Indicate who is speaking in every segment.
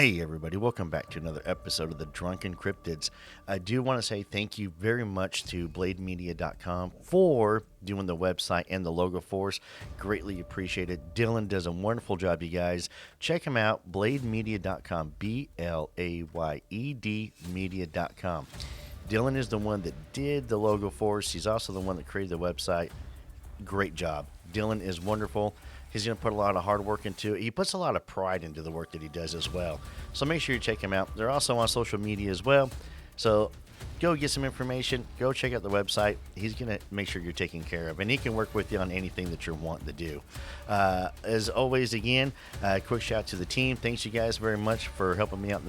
Speaker 1: Hey everybody, welcome back to another episode of the Drunken Cryptids. I do want to say thank you very much to blademedia.com for doing the website and the logo for us. Greatly appreciated. Dylan does a wonderful job, you guys. Check him out, blademedia.com, B-L-A-Y-E-D media.com. Dylan is the one that did the logo for us. He's also the one that created the website. Great job. Dylan is wonderful. He's going to put a lot of hard work into it. He puts a lot of pride into the work that he does as well. So make sure you check him out. They're also on social media as well. So go get some information. Go check out the website. He's going to make sure you're taken care of. And he can work with you on anything that you're wanting to do. As always, again, quick shout out to the team. Thanks you guys very much for helping me out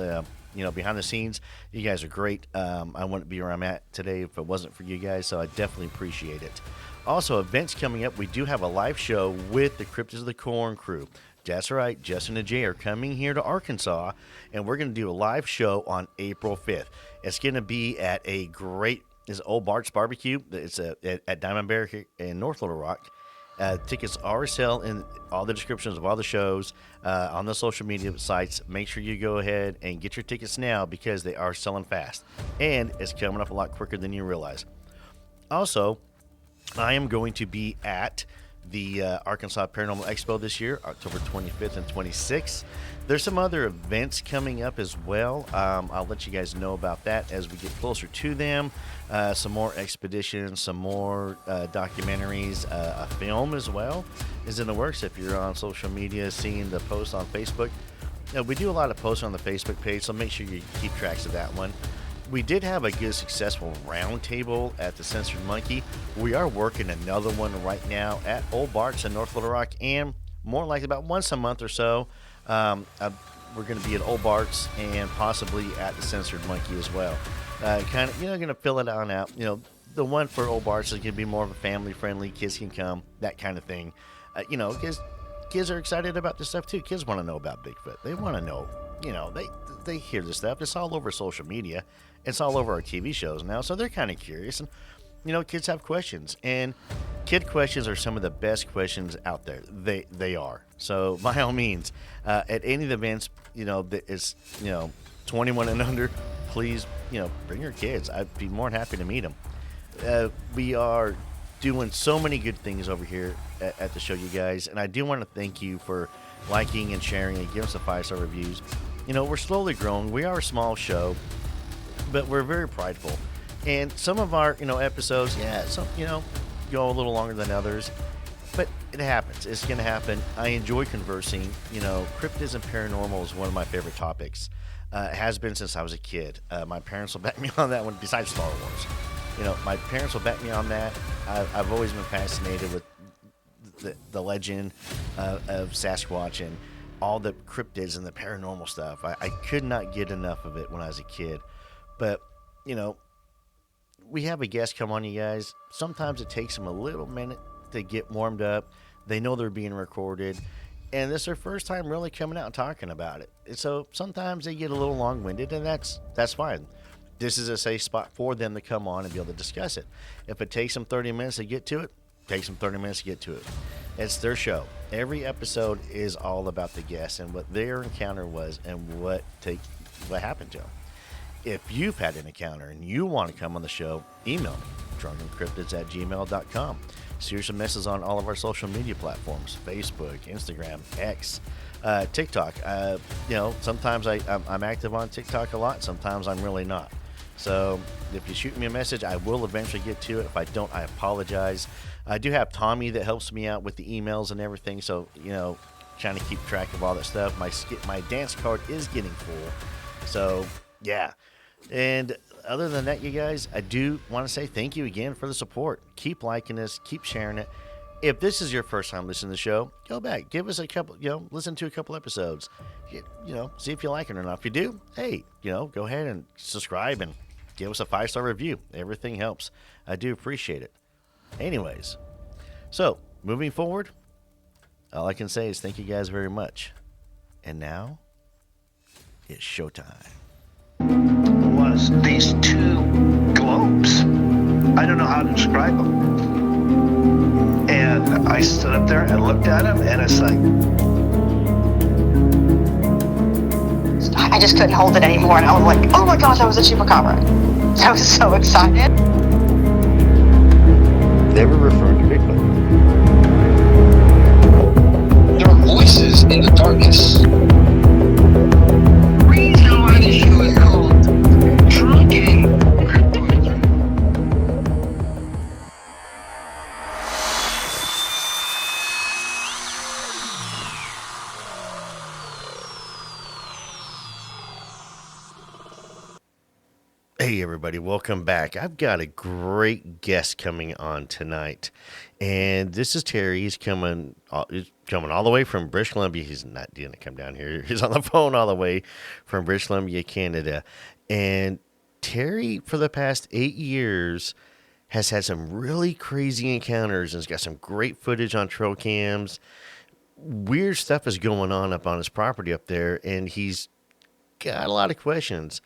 Speaker 1: behind the scenes. You guys are great. I wouldn't be where I'm at today if it wasn't for you guys. So I definitely appreciate it. Also, events coming up. We do have a live show with the Cryptids of the Corn crew. That's right. Justin and Jay are coming here to Arkansas, and we're going to do a live show on April 5th. It's going to be at it's Old Bart's Barbecue. It's at Diamond Bear here in North Little Rock. Tickets are sell in all the descriptions of all the shows on the social media sites. Make sure you go ahead and get your tickets now because they are selling fast, and it's coming up a lot quicker than you realize. Also, I am going to be at the Arkansas Paranormal Expo this year, October 25th and 26th. There's some other events coming up as well. I'll let you guys know about that as we get closer to them. Some more expeditions, some more documentaries, a film as well is in the works. If you're on social media seeing the post on Facebook, we do a lot of posts on the Facebook page, so make sure you keep tracks of that one. We did have a good, successful roundtable at the Censored Monkey. We are working another one right now at Old Bart's in North Little Rock, and more like about once a month or so, we're going to be at Old Bart's and possibly at the Censored Monkey as well. Going to fill it on out. The one for Old Bart's is going to be more of a family-friendly, kids can come, that kind of thing. Because kids are excited about this stuff too. Kids want to know about Bigfoot. They want to know, they hear this stuff. It's all over social media. It's all over our TV shows now, so they're kind of curious. And, kids have questions. And kid questions are some of the best questions out there. They are. So, by all means, at any of the events, that is, 21 and under, please, bring your kids. I'd be more than happy to meet them. We are doing so many good things over here at the show, you guys. And I do want to thank you for liking and sharing and giving us the 5-star reviews. We're slowly growing. We are a small show, but we're very prideful. And some of our, episodes, some, go a little longer than others. But it happens. It's going to happen. I enjoy conversing. Cryptids and paranormal is one of my favorite topics. It has been since I was a kid. My parents will back me on that one, besides Star Wars. My parents will back me on that. I've always been fascinated with the legend of Sasquatch and all the cryptids and the paranormal stuff. I could not get enough of it when I was a kid. But, we have a guest come on, you guys. Sometimes it takes them a little minute to get warmed up. They know they're being recorded. And this is their first time really coming out and talking about it. And so sometimes they get a little long-winded, and that's fine. This is a safe spot for them to come on and be able to discuss it. If it takes them 30 minutes to get to it, takes them 30 minutes to get to it. It's their show. Every episode is all about the guest and what their encounter was and what happened to them. If you've had an encounter and you want to come on the show, email me, drunkencryptids@gmail.com. Shoot some messages on all of our social media platforms, Facebook, Instagram, X, TikTok. Sometimes I'm active on TikTok a lot. Sometimes I'm really not. So if you shoot me a message, I will eventually get to it. If I don't, I apologize. I do have Tommy that helps me out with the emails and everything. So, trying to keep track of all that stuff. My dance card is getting full. So, yeah. And other than that, you guys, I do want to say thank you again for the support. Keep liking us. Keep sharing it. If this is your first time listening to the show, go back. Give us a couple, listen to a couple episodes. See if you like it or not. If you do, hey, go ahead and subscribe and give us a 5-star review. Everything helps. I do appreciate it. Anyways, so moving forward, all I can say is thank you guys very much. And now it's showtime.
Speaker 2: Was these two globes. I don't know how to describe them. And I stood up there and looked at them, and it's like,
Speaker 3: I just couldn't hold it anymore, and I was like, oh my gosh, I was a chupacabra. I was so excited.
Speaker 1: They were referring to Bigfoot.
Speaker 4: There are voices in the darkness. The reason why the show is called Drunken Cryptids.
Speaker 1: Hey everybody, welcome back. I've got a great guest coming on tonight, and this is Terry. He's coming all the way from British Columbia. He's not going to come down here. He's on the phone all the way from British Columbia, Canada. And Terry, for the past 8 years, has had some really crazy encounters and has got some great footage on trail cams. Weird stuff is going on up on his property up there, and he's got a lot of questions.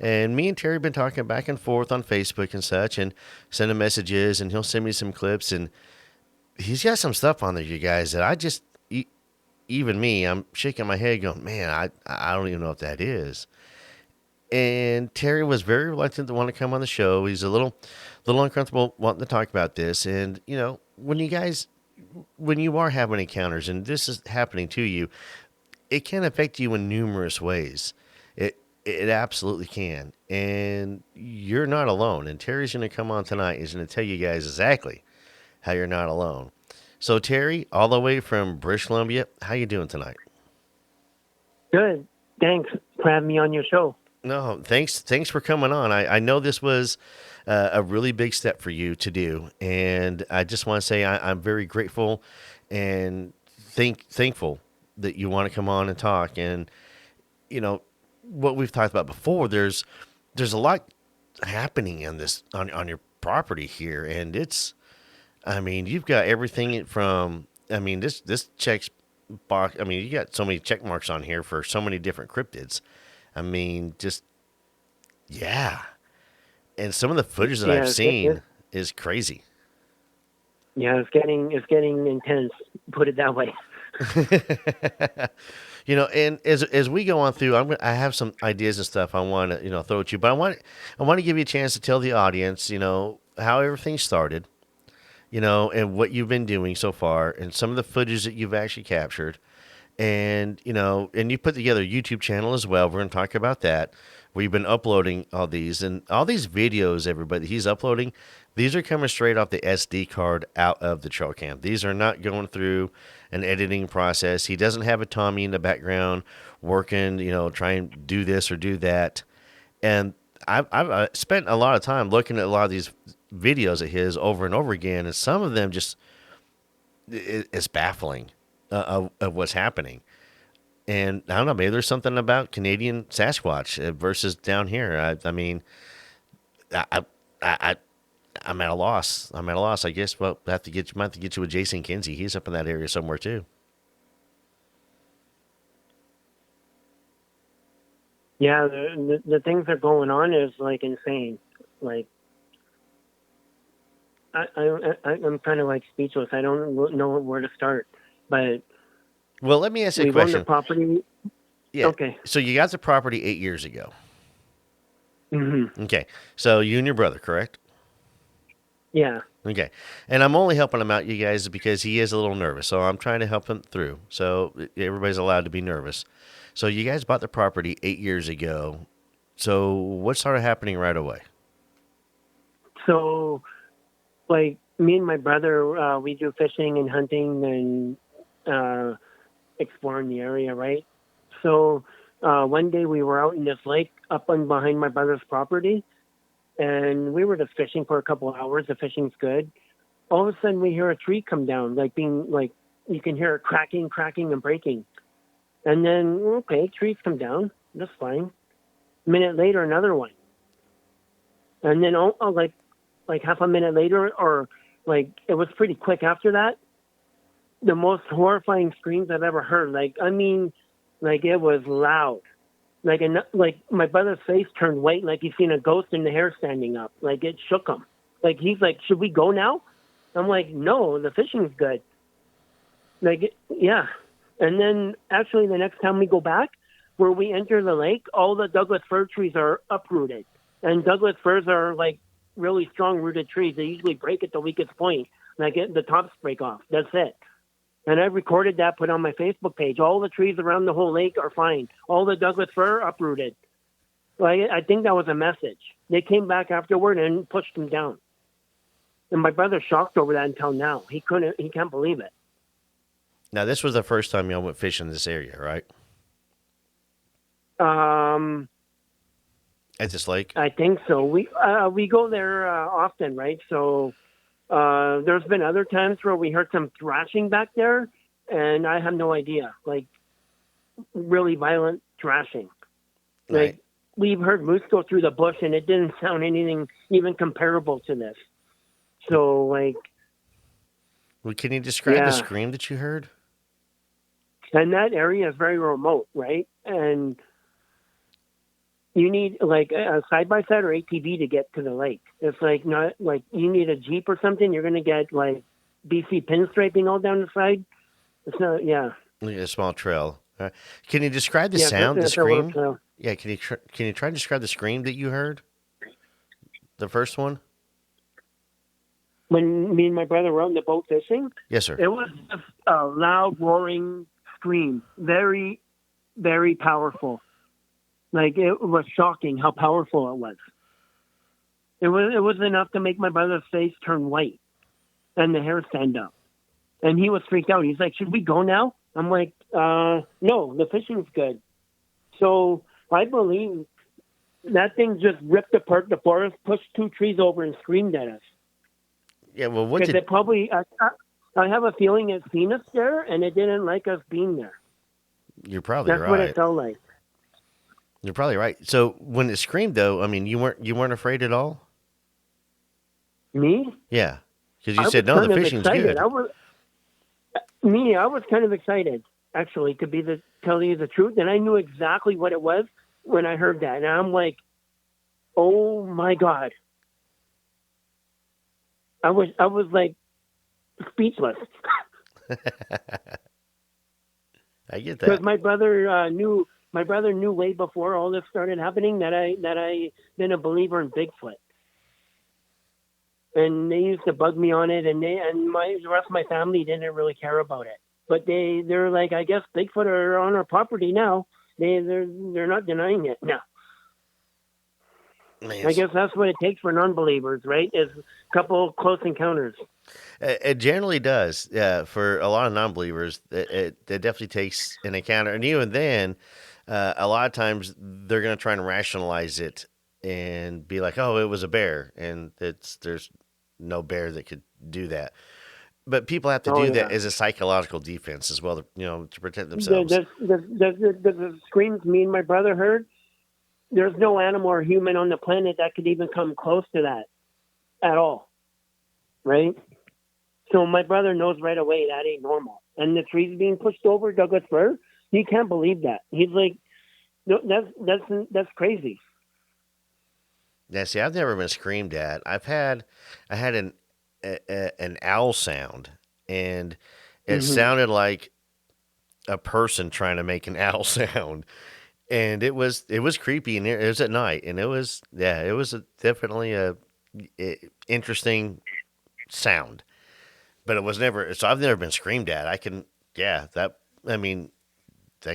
Speaker 1: And me and Terry have been talking back and forth on Facebook and such, and sending messages, and he'll send me some clips, and he's got some stuff on there, you guys, that I just, even me, I'm shaking my head going, man, I don't even know what that is. And Terry was very reluctant to want to come on the show. He's a little uncomfortable wanting to talk about this. And, you know, when you are having encounters, and this is happening to you, it can affect you in numerous ways. It absolutely can. And you're not alone. And Terry's going to come on tonight. He's going to tell you guys exactly how you're not alone. So, Terry, all the way from British Columbia, how you doing tonight?
Speaker 5: Good. Thanks for having me on your show.
Speaker 1: No, thanks for coming on. I know this was a really big step for you to do. And I just want to say I'm very grateful and thankful that you want to come on and talk. And, you know, what we've talked about before, there's a lot happening on your property here, and you've got everything from, this checks box. You got so many check marks on here for so many different cryptids. Yeah. And some of the footage that I've seen is crazy.
Speaker 5: Yeah, it's getting intense, put it that way.
Speaker 1: You know, and as we go on through, I have some ideas and stuff I want to, throw at you, but I want to give you a chance to tell the audience, how everything started, and what you've been doing so far, and some of the footage that you've actually captured, and and you put together a YouTube channel as well. We're going to talk about that. We've been uploading all these videos, everybody he's uploading. These are coming straight off the SD card out of the trail cam. These are not going through an editing process. He doesn't have a Tommy in the background working, trying to do this or do that. And I've spent a lot of time looking at a lot of these videos of his over and over again, and some of them just it's baffling of what's happening. And I don't know, maybe there's something about Canadian Sasquatch versus down here. I'm at a loss. I guess might have to get you with Jason Kinsey. He's up in that area somewhere too.
Speaker 5: Yeah, the things that are going on is like insane. Like, I'm kind of like speechless. I don't know where to start. But
Speaker 1: well, let me ask you a question.
Speaker 5: We own the property.
Speaker 1: Yeah.
Speaker 5: Okay.
Speaker 1: So you got the property 8 years ago.
Speaker 5: Mm-hmm.
Speaker 1: Okay. So you and your brother, correct?
Speaker 5: Yeah.
Speaker 1: Okay. And I'm only helping him out, you guys, because he is a little nervous. So I'm trying to help him through. So everybody's allowed to be nervous. So you guys bought the property 8 years ago. So what started happening right away?
Speaker 5: So, like, me and my brother, we do fishing and hunting and exploring the area, right? So one day we were out in this lake up on behind my brother's property, and we were just fishing for a couple of hours. The fishing's good. All of a sudden, we hear a tree come down, you can hear it cracking, and breaking. And then, okay, trees come down. That's fine. A minute later, another one. And then, like half a minute later, or like it was pretty quick after that, the most horrifying screams I've ever heard. Like it was loud. Like my brother's face turned white, like he's seen a ghost and the hair standing up. Like it shook him. Like he's like, "Should we go now?" I'm like, "No, the fishing's good." Yeah. And then actually the next time we go back, where we enter the lake, all the Douglas fir trees are uprooted. And Douglas firs are like really strong rooted trees. They usually break at the weakest point. Like the tops break off. That's it. And I recorded that, put on my Facebook page. All the trees around the whole lake are fine. All the Douglas fir uprooted. Like, I think that was a message. They came back afterward and pushed them down. And my brother's shocked over that until now. He can't believe it.
Speaker 1: Now, this was the first time y'all went fishing in this area, right? At this lake?
Speaker 5: I think so. We go there often, right? So there's been other times where we heard some thrashing back there, and I have no idea. Like, really violent thrashing.
Speaker 1: Right.
Speaker 5: Like, we've heard moose go through the bush, and it didn't sound anything even comparable to this. So, like...
Speaker 1: Well, can you describe the scream that you heard?
Speaker 5: And that area is very remote, right? And you need like a side-by-side or ATV to get to the lake. It's like not like you need a Jeep or something. You're going to get like BC pinstriping all down the side. It's not,
Speaker 1: Like a small trail. Can you describe the sound, the scream? Yeah, can you try to describe the scream that you heard? The first one?
Speaker 5: When me and my brother were out in the boat fishing?
Speaker 1: Yes, sir.
Speaker 5: It was just a loud, roaring scream. Very, very powerful. Like, it was shocking how powerful it was. It was enough to make my brother's face turn white and the hair stand up. And he was freaked out. He's like, should we go now? I'm like, no, the fishing's good. So I believe that thing just ripped apart the forest, pushed 2 trees over, and screamed at us.
Speaker 1: Yeah, well, what did...
Speaker 5: It probably, I have a feeling it seen us there, and it didn't like us being there.
Speaker 1: You're probably right.
Speaker 5: That's what it felt like.
Speaker 1: You're probably right. So when it screamed, though, I mean, you weren't afraid at all?
Speaker 5: Me?
Speaker 1: Yeah, because you said, no, the fishing's good.
Speaker 5: I was kind of excited, actually, to tell you the truth. And I knew exactly what it was when I heard that. And I'm like, oh, my God. I was like speechless.
Speaker 1: I get that.
Speaker 5: Because my brother knew way before all this started happening that I been a believer in Bigfoot. And they used to bug me on it, and the rest of my family didn't really care about it. But they're like, I guess Bigfoot are on our property now. They're not denying it now. Man, I guess that's what it takes for non-believers, right? Is a couple close encounters.
Speaker 1: It generally does. For a lot of non-believers, it definitely takes an encounter. And even then, a lot of times they're going to try and rationalize it and be like, oh, it was a bear. And there's no bear that could do that. But people have to do that as a psychological defense as well, to protect themselves.
Speaker 5: The screams me and my brother heard, there's no animal or human on the planet that could even come close to that at all, right? So my brother knows right away that ain't normal. And the trees being pushed over Douglas fir, he can't believe that. He's like, no, that's crazy.
Speaker 1: Yeah, see, I've never been screamed at. I had an owl sound, and it sounded like a person trying to make an owl sound. And it was creepy, and it was at night, and it was definitely a interesting sound, but it was never. So I've never been screamed at. That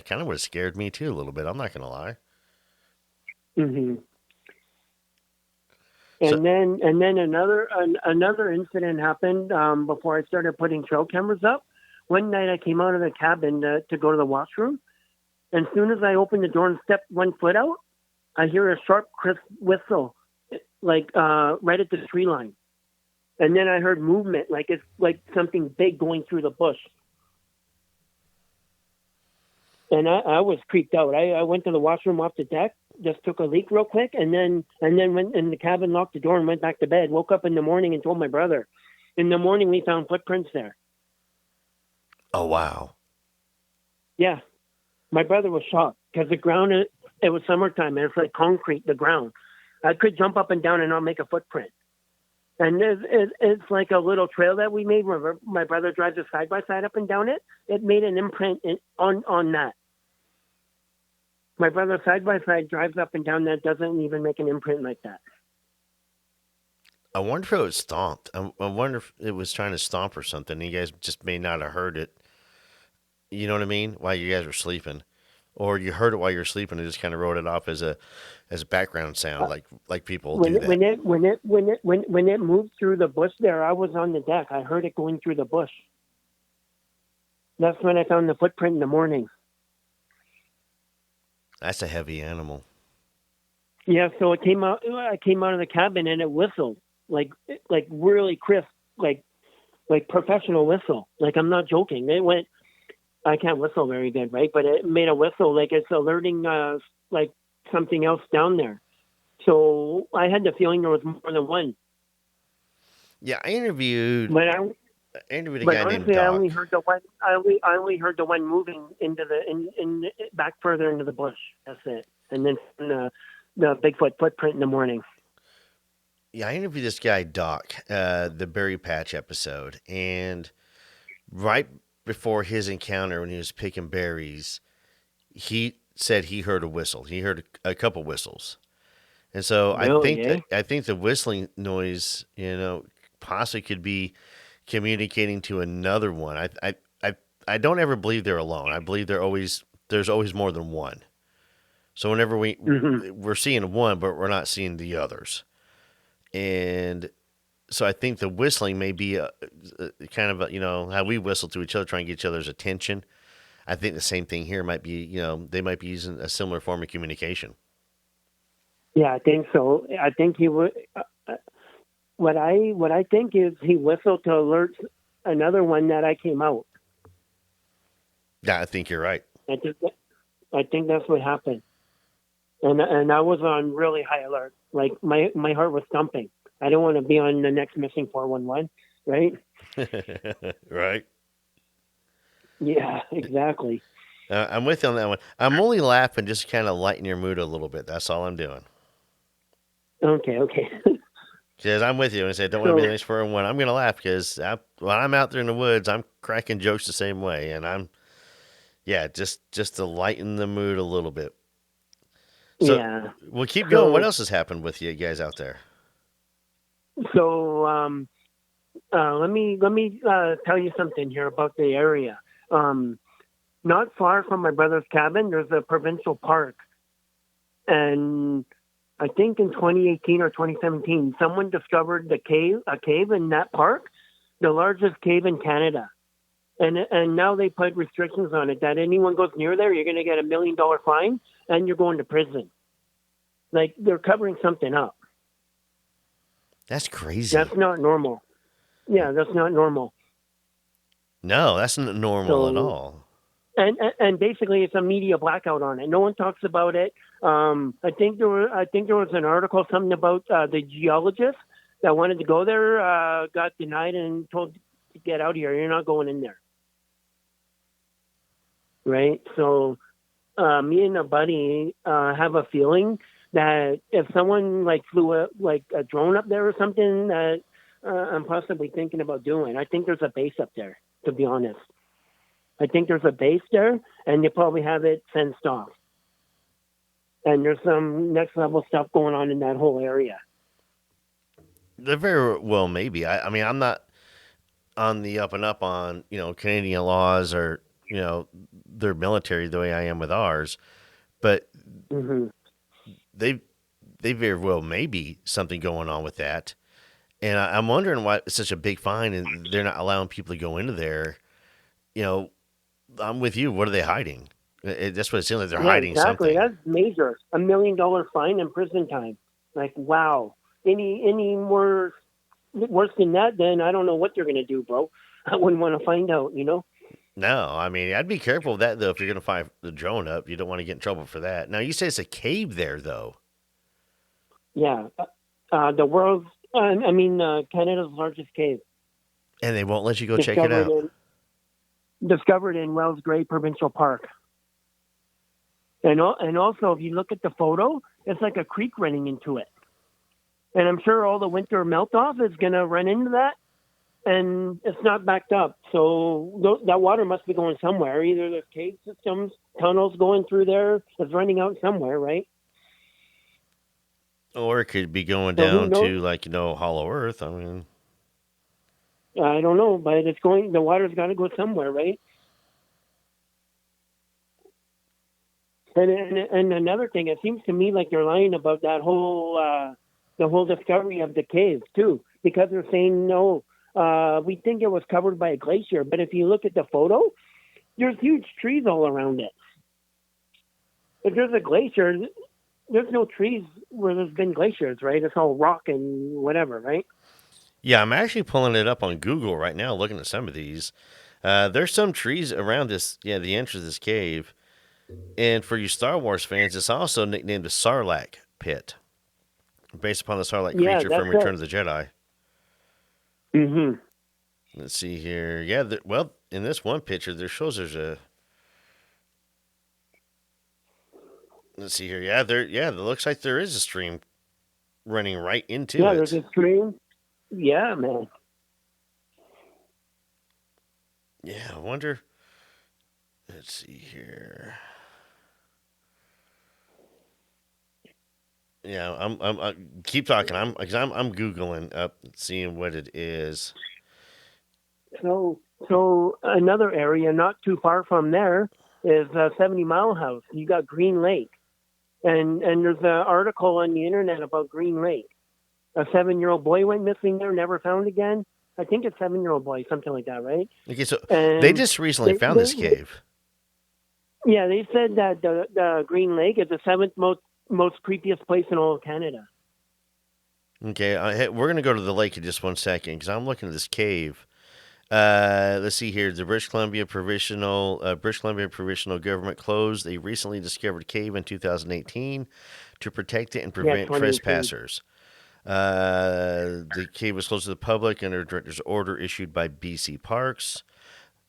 Speaker 1: kind of would have scared me too a little bit. I'm not gonna lie.
Speaker 5: Mm-hmm. And then another incident happened before I started putting trail cameras up. One night I came out of the cabin to go to the washroom. And as soon as I opened the door and stepped 1 foot out, I hear a sharp, crisp whistle, like right at the tree line. And then I heard movement, like it's like something big going through the bush. And I was creeped out. I went to the washroom off the deck, just took a leak real quick, and then went in the cabin, locked the door, and went back to bed. Woke up in the morning and told my brother. In the morning, we found footprints there.
Speaker 1: Oh, wow.
Speaker 5: Yeah. My brother was shocked because the ground, it was summertime, and it's like concrete, the ground. I could jump up and down and not make a footprint. And it's like a little trail that we made where my brother drives a side-by-side up and down it. It made an imprint on that. My brother side by side drives up and down that, doesn't even make an imprint like that.
Speaker 1: I wonder if it was stomped. I wonder if it was trying to stomp or something. You guys just may not have heard it. You know what I mean? While you guys were sleeping, or you heard it while you were sleeping and just kind of wrote it off as a background sound, like people do that.
Speaker 5: When it moved through the bush there, I was on the deck. I heard it going through the bush. That's when I found the footprint in the morning.
Speaker 1: That's a heavy animal.
Speaker 5: Yeah, so it came out. I came out of the cabin and it whistled like really crisp, like professional whistle. Like I'm not joking. It went. I can't whistle very good, right? But it made a whistle like it's alerting like something else down there. So I had the feeling there was more than one.
Speaker 1: Yeah, I interviewed.
Speaker 5: But
Speaker 1: a guy named
Speaker 5: honestly,
Speaker 1: Doc.
Speaker 5: I only heard the one. I only heard the one moving into the back further into the bush. That's it. And then the Bigfoot footprint in the morning.
Speaker 1: Yeah, I interviewed this guy Doc, the berry patch episode, and right before his encounter when he was picking berries, he said he heard a whistle. He heard a couple whistles, and so
Speaker 5: Really,
Speaker 1: I think the whistling noise, possibly could be communicating to another one. I don't ever believe they're alone. I believe there's always more than one. So whenever we're seeing one, but we're not seeing the others, and so I think the whistling may be a kind of how we whistle to each other, trying to get each other's attention. I think the same thing here might be, they might be using a similar form of communication.
Speaker 5: Yeah, I think so. I think he would. What I think is he whistled to alert another one that I came out.
Speaker 1: Yeah, I think you're right.
Speaker 5: I think that's what happened. And I was on really high alert. Like my heart was thumping. I don't want to be on the next missing 411, right?
Speaker 1: Right.
Speaker 5: Yeah, exactly.
Speaker 1: I'm with you on that one. I'm only laughing just to kind of lighten your mood a little bit. That's all I'm doing.
Speaker 5: Okay.
Speaker 1: Because I'm with you. And I say, don't want to be the next 411. I'm going to laugh because when I'm out there in the woods, I'm cracking jokes the same way. And just to lighten the mood a little bit. So,
Speaker 5: yeah.
Speaker 1: We'll keep going. What else has happened with you guys out there?
Speaker 5: So let me tell you something here about the area. Not far from my brother's cabin, there's a provincial park, and I think in 2018 or 2017, someone discovered a cave in that park, the largest cave in Canada, and now they put restrictions on it that anyone goes near there, you're going to get $1 million fine and you're going to prison. Like they're covering something up.
Speaker 1: That's crazy.
Speaker 5: That's not normal. Yeah, that's not normal.
Speaker 1: No, that's not normal at all.
Speaker 5: And basically, it's a media blackout on it. No one talks about it. I think there was an article, something about the geologist that wanted to go there, got denied and told to get out of here. You're not going in there. Right. So, me and a buddy have a feeling that if someone flew a drone up there or something, that I'm possibly thinking about doing. I think there's a base up there, to be honest. I think there's a base there, and they probably have it fenced off. And there's some next level stuff going on in that whole area.
Speaker 1: There very well maybe. I mean, I'm not on the up and up on Canadian laws or their military the way I am with ours, but they very well may be something going on with that. And I'm wondering why it's such a big fine and they're not allowing people to go into there. I'm with you. What are they hiding? That's what it seems like. They're hiding something.
Speaker 5: That's major. $1 million fine and prison time. Like, wow. Any more worse than that, then I don't know what they're going to do, bro. I wouldn't want to find out, No,
Speaker 1: I mean, I'd be careful of that, though. If you're going to fire the drone up, you don't want to get in trouble for that. Now, you say it's a cave there, though.
Speaker 5: Yeah. Canada's largest cave.
Speaker 1: And they won't let you go check it out.
Speaker 5: Discovered in Wells Gray Provincial Park. And also, if you look at the photo, it's like a creek running into it. And I'm sure all the winter melt-off is going to run into that, and it's not backed up. So that water must be going somewhere. Either there's cave systems tunnels going through there. It's running out somewhere, right?
Speaker 1: Or it could be going
Speaker 5: So who
Speaker 1: down
Speaker 5: knows?
Speaker 1: to, like, Hollow Earth. I mean,
Speaker 5: I don't know, but it's going. The water's got to go somewhere, right? And another thing, it seems to me like you're lying about that whole the whole discovery of the cave too, because they're saying no. We think it was covered by a glacier, but if you look at the photo, there's huge trees all around it. If there's a glacier, there's no trees where there's been glaciers, right? It's all rock and whatever, right?
Speaker 1: yeah, I'm actually pulling it up on Google right now, looking at some of these. There's some trees around this, the entrance of this cave. And for you Star Wars fans, it's also nicknamed the Sarlacc Pit, based upon the Sarlacc
Speaker 5: Yeah,
Speaker 1: creature
Speaker 5: that's
Speaker 1: from
Speaker 5: it.
Speaker 1: Return of the Jedi.
Speaker 5: Mm-hmm.
Speaker 1: Let's see here. Yeah, well, in this one picture, there shows there's a. Let's see here. Yeah, it looks like there is a stream running right into
Speaker 5: Yeah, there's
Speaker 1: it.
Speaker 5: a stream. Yeah, man.
Speaker 1: Yeah, I wonder. Let's see here. Yeah, I keep talking. I'm googling up, seeing what it is.
Speaker 5: So another area not too far from there is 70 Mile House. You got Green Lake, and there's an article on the internet about Green Lake. A 7-year-old boy went missing there, never found again. I think it's 7-year-old boy, something like that, right?
Speaker 1: Okay, so
Speaker 5: And
Speaker 1: they just recently found this cave.
Speaker 5: yeah, they said that the Green Lake is the seventh most creepiest place in all of Canada.
Speaker 1: Okay, we're gonna go to the lake in just one second because I'm looking at this cave. Let's see here. The British Columbia provisional government closed a recently discovered cave in 2018 to protect it and prevent
Speaker 5: 2018.
Speaker 1: trespassers. The cave was closed to the public under a director's order issued by BC Parks.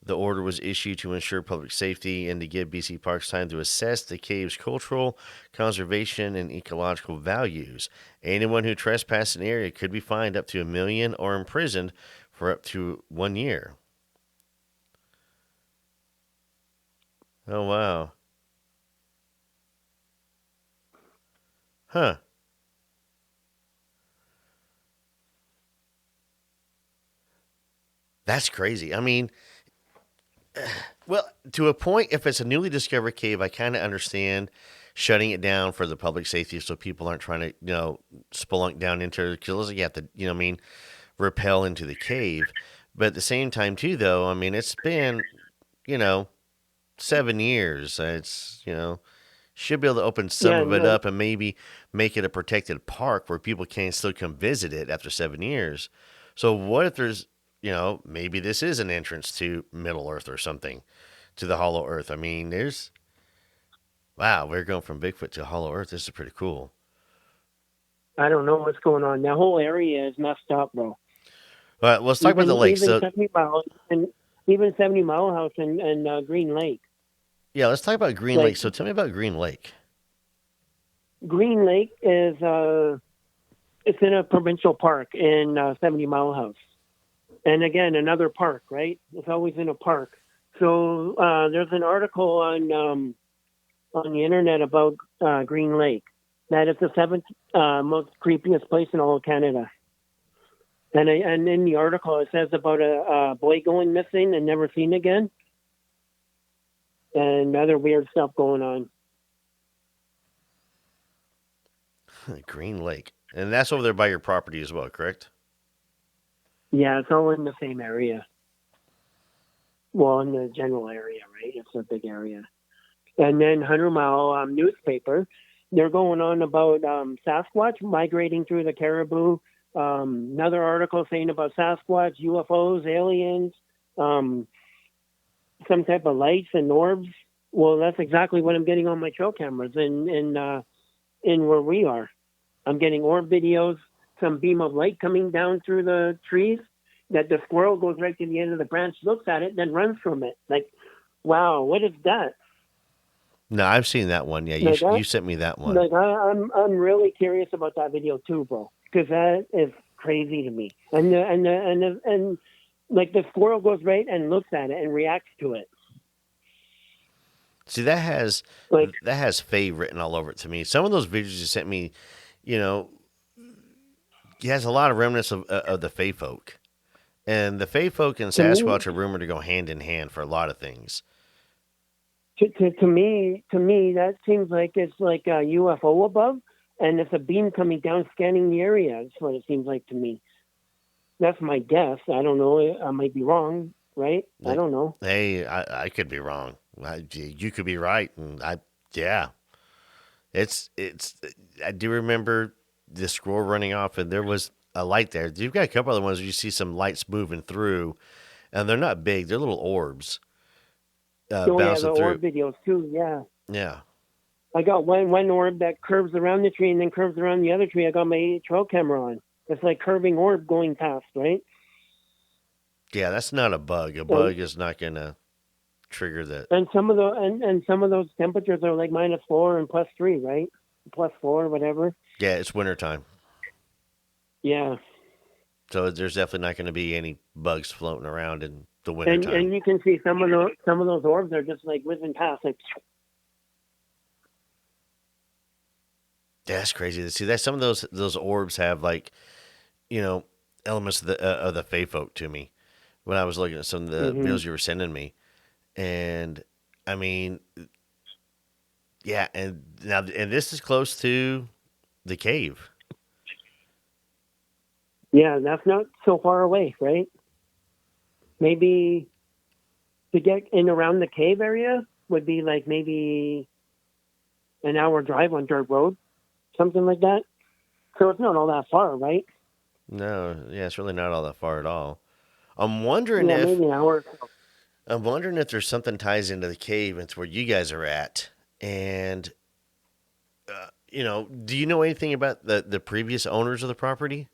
Speaker 1: The order was issued to ensure public safety and to give BC Parks time to assess the cave's cultural, conservation, and ecological values. Anyone who trespassed in the area could be fined up to $1 million or imprisoned for up to 1 year. Oh, wow. Huh. That's crazy. I mean, well, to a point, if it's a newly discovered cave, I kind of understand shutting it down for the public safety so people aren't trying to, spelunk down into it because you have to, rappel into the cave. But at the same time, too, though, I mean, it's been, you know, 7 years. It's, should be able to open some
Speaker 5: Yeah,
Speaker 1: of it
Speaker 5: no,
Speaker 1: up and maybe make it a protected park where people can still come visit it after 7 years. So what if there's, maybe this is an entrance to Middle Earth or something, to the Hollow Earth. I mean, wow, we're going from Bigfoot to Hollow Earth. This is pretty cool.
Speaker 5: I don't know what's going on. That whole area is messed up, bro.
Speaker 1: But let's talk about the lake.
Speaker 5: Even
Speaker 1: So,
Speaker 5: 70 Mile and even 70 Mile House and Green Lake.
Speaker 1: yeah, let's talk about Green Lake. So tell me about Green Lake.
Speaker 5: Green Lake is it's in a provincial park in 70 Mile House, and again another park, right? It's always in a park. So there's an article on the internet about Green Lake that it's the seventh most creepiest place in all of Canada. And in the article it says about a boy going missing and never seen again, and other weird stuff going on.
Speaker 1: Green Lake. And that's over there by your property as well, correct?
Speaker 5: Yeah, it's all in the same area. Well, in the general area, right? It's a big area. And then 100 Mile newspaper, they're going on about Sasquatch migrating through the Caribou. Another article saying about Sasquatch, UFOs, aliens, some type of lights and orbs. Well, that's exactly what I'm getting on my trail cameras in where we are. I'm getting orb videos, some beam of light coming down through the trees that the squirrel goes right to the end of the branch, looks at it, then runs from it. Like, wow, what is that?
Speaker 1: No, I've seen that one. Yeah, you sent me that one.
Speaker 5: Like, I'm really curious about that video too, bro, because that is crazy to me. And like the squirrel goes right and looks at it and reacts to it.
Speaker 1: See, that has
Speaker 5: Like,
Speaker 1: Faye written all over it to me. Some of those videos you sent me, you know, it has a lot of remnants of the Fae folk. And the Fae folk and
Speaker 5: to me,
Speaker 1: Sasquatch are rumored to go hand in hand for a lot of things.
Speaker 5: to me, that seems like it's like a UFO above, and it's a beam coming down scanning the area. That's what it seems like to me. That's my guess. I don't know. I might be wrong, right? I don't know.
Speaker 1: Hey, I could be wrong. You could be right, and yeah, it's. I do remember the scroll running off, and there was a light there. You've got a couple other ones where you see some lights moving through, and they're not big; they're little orbs
Speaker 5: Oh yeah, the
Speaker 1: bouncing through.
Speaker 5: orb videos too. Yeah,
Speaker 1: Yeah,
Speaker 5: I got one orb that curves around the tree and then curves around the other tree. I got my trail camera on. It's like curving orb going past, right?
Speaker 1: yeah, that's not a bug. A
Speaker 5: And,
Speaker 1: bug is not gonna trigger that.
Speaker 5: and some of the and some of those temperatures are like -4 and +3, right? +4, whatever.
Speaker 1: Yeah, it's wintertime,
Speaker 5: Yeah,
Speaker 1: so there's definitely not going to be any bugs floating around in the
Speaker 5: and
Speaker 1: wintertime.
Speaker 5: you can see some of those orbs are just like whizzing past, like
Speaker 1: Yeah, that's crazy to see. That some of those orbs have like elements of the Fae folk to me when I was looking at some of the
Speaker 5: hmm
Speaker 1: videos you were sending me, and I mean, yeah, and now and this is close to the cave.
Speaker 5: yeah, that's not so far away, right? Maybe to get in around the cave area would be like maybe an hour drive on dirt road, something like that. So it's not all that far, right?
Speaker 1: No, yeah, it's really not all that far at all. I'm wondering
Speaker 5: Yeah,
Speaker 1: if
Speaker 5: maybe an hour.
Speaker 1: there's something ties into the cave and it's where you guys are at, and do you know anything about the previous owners of the property?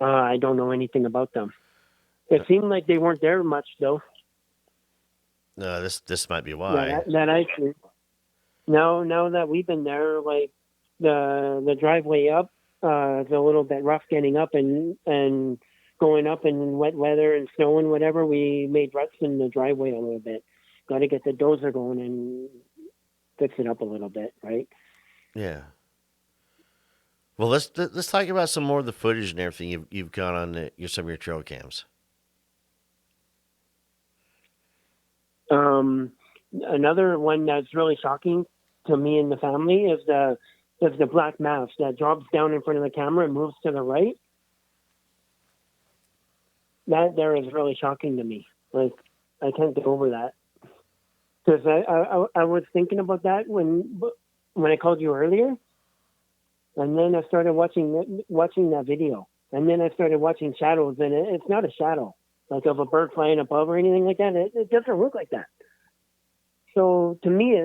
Speaker 5: I don't know anything about them. It seemed like they weren't there much, though.
Speaker 1: No, this might be
Speaker 5: That,
Speaker 1: why.
Speaker 5: that I see. Now that we've been there, like the driveway up is a little bit rough getting up and going up in wet weather and snow and whatever. We made ruts in the driveway a little bit. Got to get the dozer going and fix it up a little bit, right?
Speaker 1: Yeah. Well, let's talk about some more of the footage and everything you've got on some of your trail cams.
Speaker 5: Another one that's really shocking to me and the family is the black mass that drops down in front of the camera and moves to the right. That there is really shocking to me. Like, I can't get over that. Because I was thinking about that when I called you earlier, and then I started watching that video, and then I started watching shadows, and it's not a shadow like of a bird flying above or anything like that. It doesn't look like that. So to me,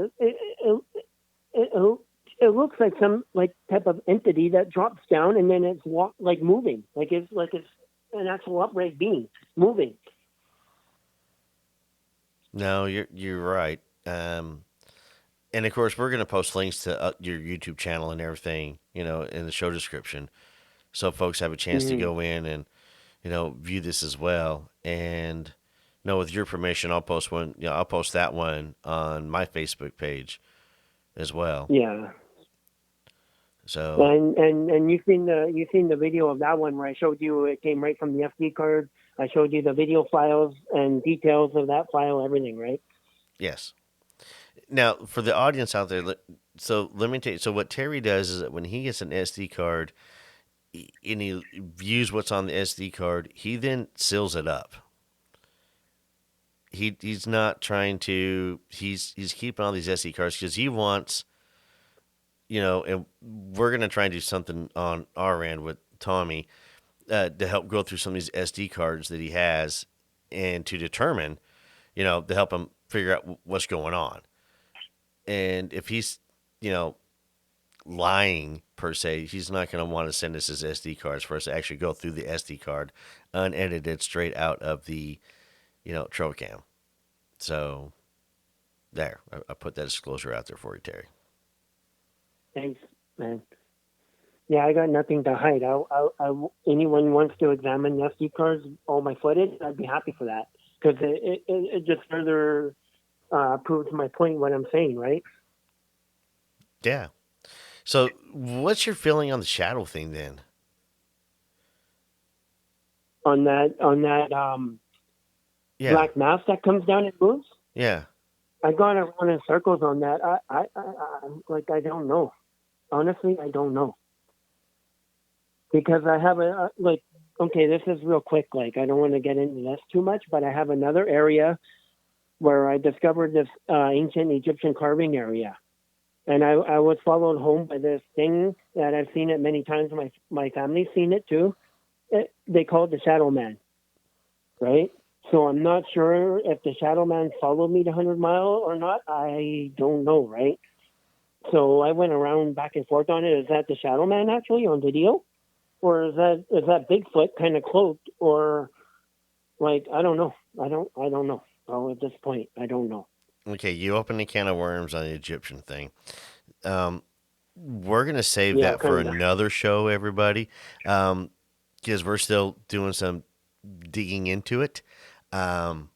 Speaker 5: it looks like some like type of entity that drops down and then it's like moving, like it's an actual upright being moving.
Speaker 1: No, you're right. And of course, we're going to post links to your YouTube channel and everything, in the show description, so folks have a chance to
Speaker 5: Mm-hmm.
Speaker 1: go in and view this as well. And with your permission, I'll post one. I'll post that one on my Facebook page as well.
Speaker 5: Yeah.
Speaker 1: So
Speaker 5: And you've seen the video of that one where I showed you it came right from the SD card. I showed you the video files and details of that file, everything, right?
Speaker 1: yes. Now, for the audience out there, so let me tell you. So what Terry does is that when he gets an SD card and he views what's on the SD card, he then seals it up. He's not trying to. He's keeping all these SD cards because he wants. And we're gonna try and do something on our end with Tommy to help go through some of these SD cards that he has, and to determine, to help him figure out what's going on. And if he's, lying per se, he's not going to want to send us his SD cards for us to actually go through the SD card unedited straight out of the, trail cam. So there, I put that disclosure out there for you, Terry.
Speaker 5: Thanks, man. Yeah, I got nothing to hide. Anyone wants to examine SD cards, all my footage, I'd be happy for that because it just further proves my point what I'm saying, right?
Speaker 1: Yeah. So, what's your feeling on the shadow thing then?
Speaker 5: On that
Speaker 1: Yeah.
Speaker 5: black mass that comes down and moves.
Speaker 1: Yeah.
Speaker 5: I gone around in circles on that. Like I don't know. Honestly, I don't know because I have like. Okay, this is real quick. Like I don't want to get into this too much, but I have another area where I discovered this ancient Egyptian carving area, and I was followed home by this thing that I've seen it many times. My family's seen it too. They call it the Shadow Man, right? So I'm not sure if the Shadow Man followed me to 100 Mile or not. I don't know, right? So I went around back and forth on it. Is that the Shadow Man actually on video, or is that Bigfoot kind of cloaked, or like I don't know. I don't know. Oh, at this point, I don't know.
Speaker 1: Okay, you opened a can of worms on the Egyptian thing. We're gonna save
Speaker 5: Yeah,
Speaker 1: that for
Speaker 5: kind of.
Speaker 1: another show, everybody, because we're still doing some digging into it. Um,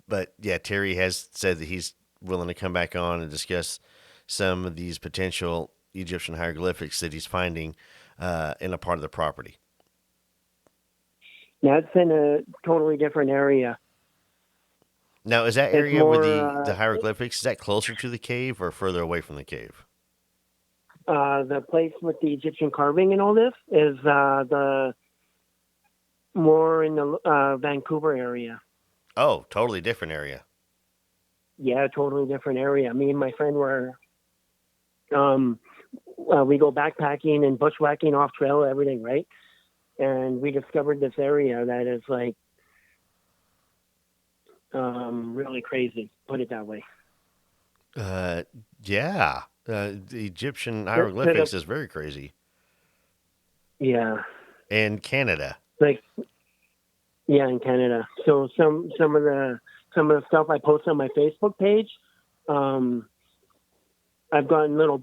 Speaker 1: but yeah, Terry has said that he's willing to come back on and discuss some of these potential Egyptian hieroglyphics that he's finding in a part of the property.
Speaker 5: That's in a totally different area.
Speaker 1: Now, is that
Speaker 5: It's
Speaker 1: area where
Speaker 5: more
Speaker 1: the hieroglyphics is that closer to the cave or further away from the cave?
Speaker 5: the place with the Egyptian carving and all this is the more in the Vancouver area.
Speaker 1: Oh, totally different area.
Speaker 5: Yeah, totally different area. Me and my friend were we go backpacking and bushwhacking off trail, everything, right? And we discovered this area that is like really crazy. Put it that way.
Speaker 1: Uh, yeah. The Egyptian
Speaker 5: To
Speaker 1: hieroglyphics
Speaker 5: the,
Speaker 1: is very crazy.
Speaker 5: yeah,
Speaker 1: And Canada.
Speaker 5: like yeah, in Canada. So some of the stuff I post on my Facebook page, I've gotten little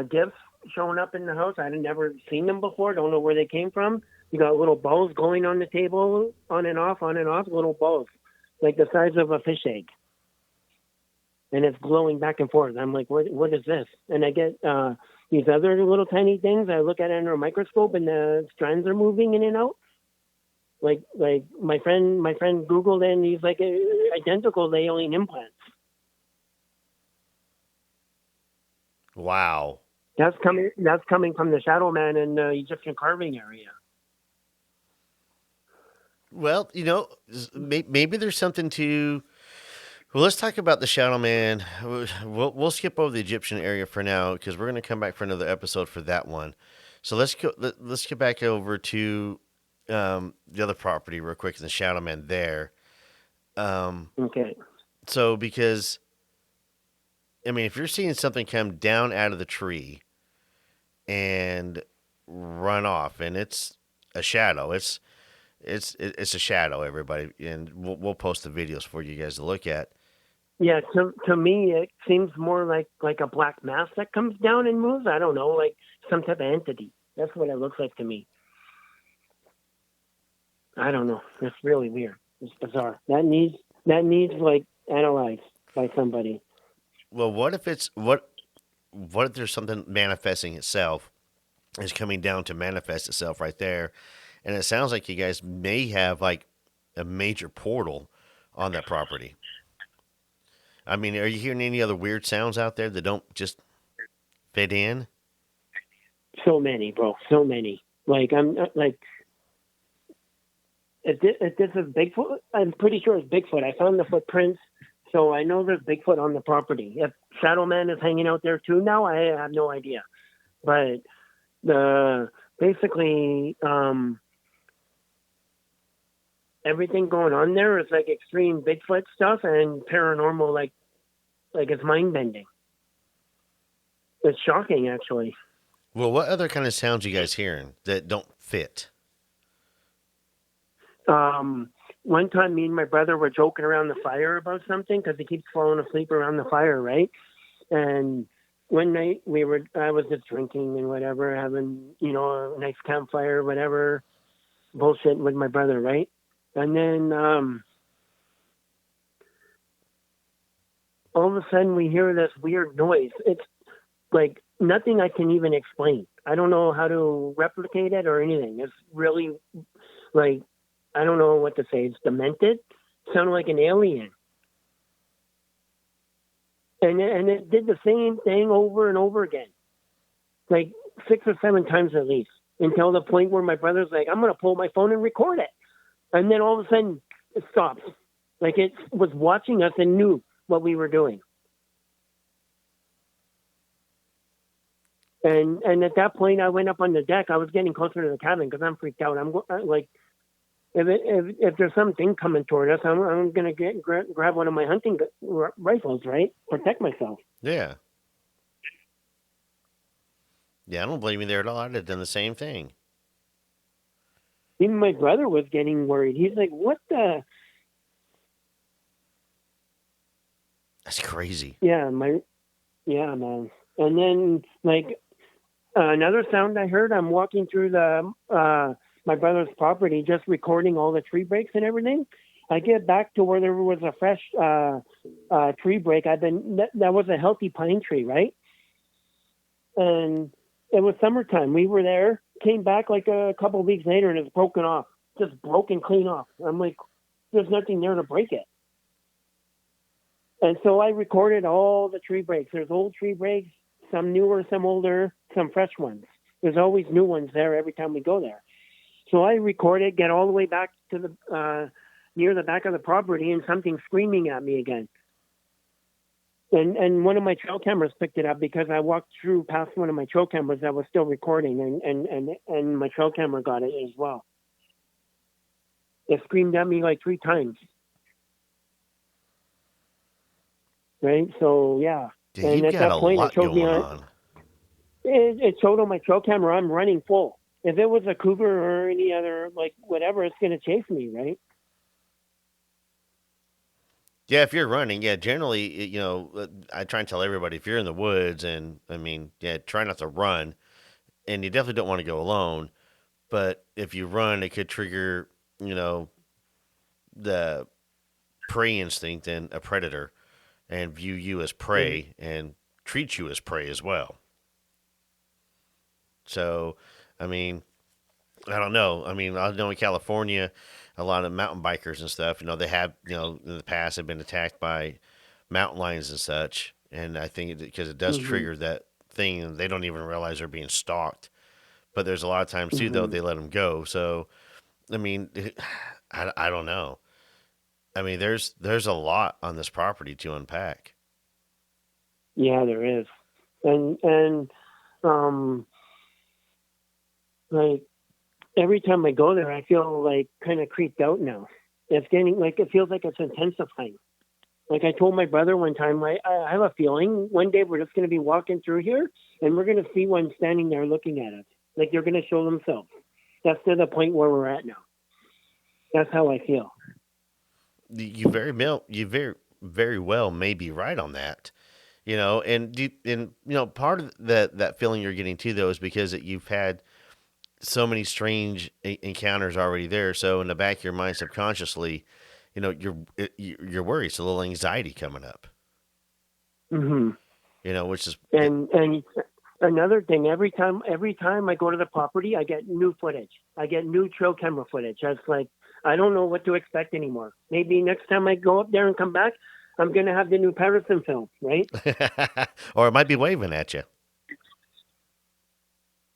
Speaker 5: gifts showing up in the house. I'd never seen them before. Don't know where they came from. You got little balls going on the table, on and off, little balls, like the size of a fish egg, and it's glowing back and forth. I'm like, what is this? And I get these other little tiny things. I look at it under a microscope, and the strands are moving in and out. Like my friend Googled it, and he's like identical to alien implants.
Speaker 1: Wow.
Speaker 5: That's coming from the Shadow Man in the Egyptian carving area.
Speaker 1: Well, maybe there's something to. Well, let's talk about the Shadow Man. We'll skip over the Egyptian area for now because we're going to come back for another episode for that one. So let's go. Let's get back over to the other property real quick. The Shadow Man there.
Speaker 5: Okay.
Speaker 1: So because I mean, if you're seeing something come down out of the tree and run off, and it's a shadow, it's a shadow, everybody, and we'll post the videos for you guys to look at.
Speaker 5: Yeah, to me, it seems more like a black mass that comes down and moves. I don't know, like some type of entity. That's what it looks like to me. I don't know. It's really weird. It's bizarre. That needs like analyzed by somebody.
Speaker 1: Well, what if it's what if there's something manifesting itself is coming down to manifest itself right there, and it sounds like you guys may have like a major portal on that property. I mean, are you hearing any other weird sounds out there that don't just fit in?
Speaker 5: So many, bro. So many. Like I'm like. If this is Bigfoot, I'm pretty sure it's Bigfoot. I found the footprints, so I know there's Bigfoot on the property. If Shadow Man is hanging out there too now, I have no idea. But basically everything going on there is like extreme Bigfoot stuff and paranormal, like it's mind bending. It's shocking, actually.
Speaker 1: Well, what other kind of sounds you guys hearing that don't fit?
Speaker 5: One time, me and my brother were joking around the fire about something because he keeps falling asleep around the fire, right? And one night I was just drinking and whatever, having, a nice campfire, whatever, bullshit with my brother, right? And then, all of a sudden we hear this weird noise. It's like nothing I can even explain. I don't know how to replicate it or anything. It's really like, I don't know what to say. It's demented. Sounded like an alien. And it did the same thing over and over again, like 6 or 7 times at least, until the point where my brother's like, I'm going to pull my phone and record it. And then all of a sudden it stops. Like it was watching us and knew what we were doing. And at that point, I went up on the deck. I was getting closer to the cabin because I'm freaked out. I'm like, if there's something coming toward us, I'm going to grab one of my hunting rifles, right? Protect myself.
Speaker 1: Yeah. Yeah, I don't blame you there at all. I'd have done the same thing.
Speaker 5: Even my brother was getting worried. He's like, what the?
Speaker 1: That's crazy.
Speaker 5: Yeah, man. And then, like, another sound I heard, I'm walking through my brother's property, just recording all the tree breaks and everything. I get back to where there was a fresh tree break. That was a healthy pine tree, right? And it was summertime. We were there, came back like a couple of weeks later, and it's broken off, just broken clean off. I'm like, there's nothing there to break it. And so I recorded all the tree breaks. There's old tree breaks, some newer, some older, some fresh ones. There's always new ones there every time we go there. So I recorded, get all the way back to the near the back of the property, and something screaming at me again. And one of my trail cameras picked it up because I walked through past one of my trail cameras that was still recording, and my trail camera got it as well. It screamed at me like 3 times. Right? So, yeah.
Speaker 1: Dude,
Speaker 5: and
Speaker 1: you've
Speaker 5: at
Speaker 1: got
Speaker 5: that
Speaker 1: a
Speaker 5: point,
Speaker 1: lot
Speaker 5: it showed
Speaker 1: going
Speaker 5: me
Speaker 1: on.
Speaker 5: It showed on my trail camera I'm running full. If it was a cougar or any other, like, whatever, it's going to chase me, right?
Speaker 1: Yeah, if you're running, yeah, generally, I try and tell everybody if you're in the woods, and I mean, yeah, try not to run, and you definitely don't want to go alone. But if you run, it could trigger, the prey instinct in a predator and view you as prey and treat you as prey as well. So, I mean, I don't know. I mean, I know in California, a lot of mountain bikers and stuff, they have, in the past have been attacked by mountain lions and such. And I think because it does trigger that thing, and they don't even realize they're being stalked. But there's a lot of times too, though, they let them go. So, I mean, I don't know. I mean, there's a lot on this property to unpack.
Speaker 5: Yeah, there is. And like, every time I go there, I feel like kind of creeped out now. It's getting like, it feels like it's intensifying. Like I told my brother one time, I have a feeling one day we're just going to be walking through here and we're going to see one standing there looking at us. Like they're going to show themselves. That's to the point where we're at now. That's how I feel.
Speaker 1: You very well may be right on that. Part of that feeling you're getting too, though, is because you've had so many strange encounters already there. So in the back of your mind, subconsciously, you're worried. It's a little anxiety coming up.
Speaker 5: Mm-hmm.
Speaker 1: Which is
Speaker 5: and another thing. Every time I go to the property, I get new footage. I get new trail camera footage. That's like, I don't know what to expect anymore. Maybe next time I go up there and come back, I'm gonna have the new Patterson film, right?
Speaker 1: Or it might be waving at you.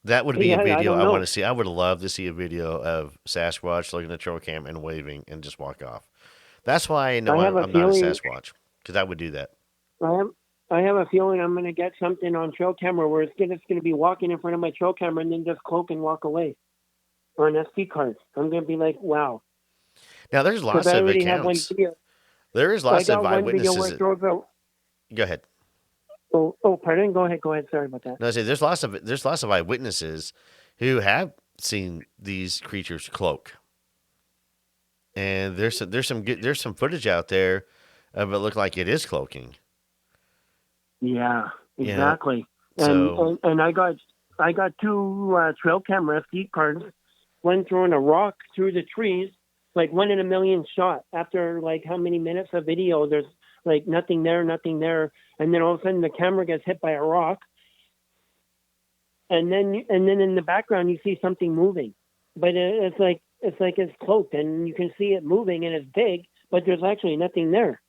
Speaker 1: That would be a video I want to see. I would love to see a video of Sasquatch looking at the trail cam and waving and just walk off. That's why I know I'm not a Sasquatch, because I would do that.
Speaker 5: I have a feeling I'm going to get something on trail camera where it's going to be walking in front of my trail camera and then just cloak and walk away on SD cards. I'm going to be like, wow.
Speaker 1: Now, there's lots of accounts. There is lots of eyewitnesses. Go ahead.
Speaker 5: Oh, pardon. Go ahead. Sorry about that.
Speaker 1: No, I say there's lots of eyewitnesses who have seen these creatures cloak, and there's some footage out there of it look like it is cloaking.
Speaker 5: Yeah, exactly.
Speaker 1: So,
Speaker 5: and I got 2 trail camera SD cards. One throwing a rock through the trees, like 1 in a million shot. After like how many minutes of video, there's like nothing there, nothing there, and then all of a sudden the camera gets hit by a rock, and then in the background you see something moving, but it's like it's cloaked, and you can see it moving, and it's big, but there's actually nothing there.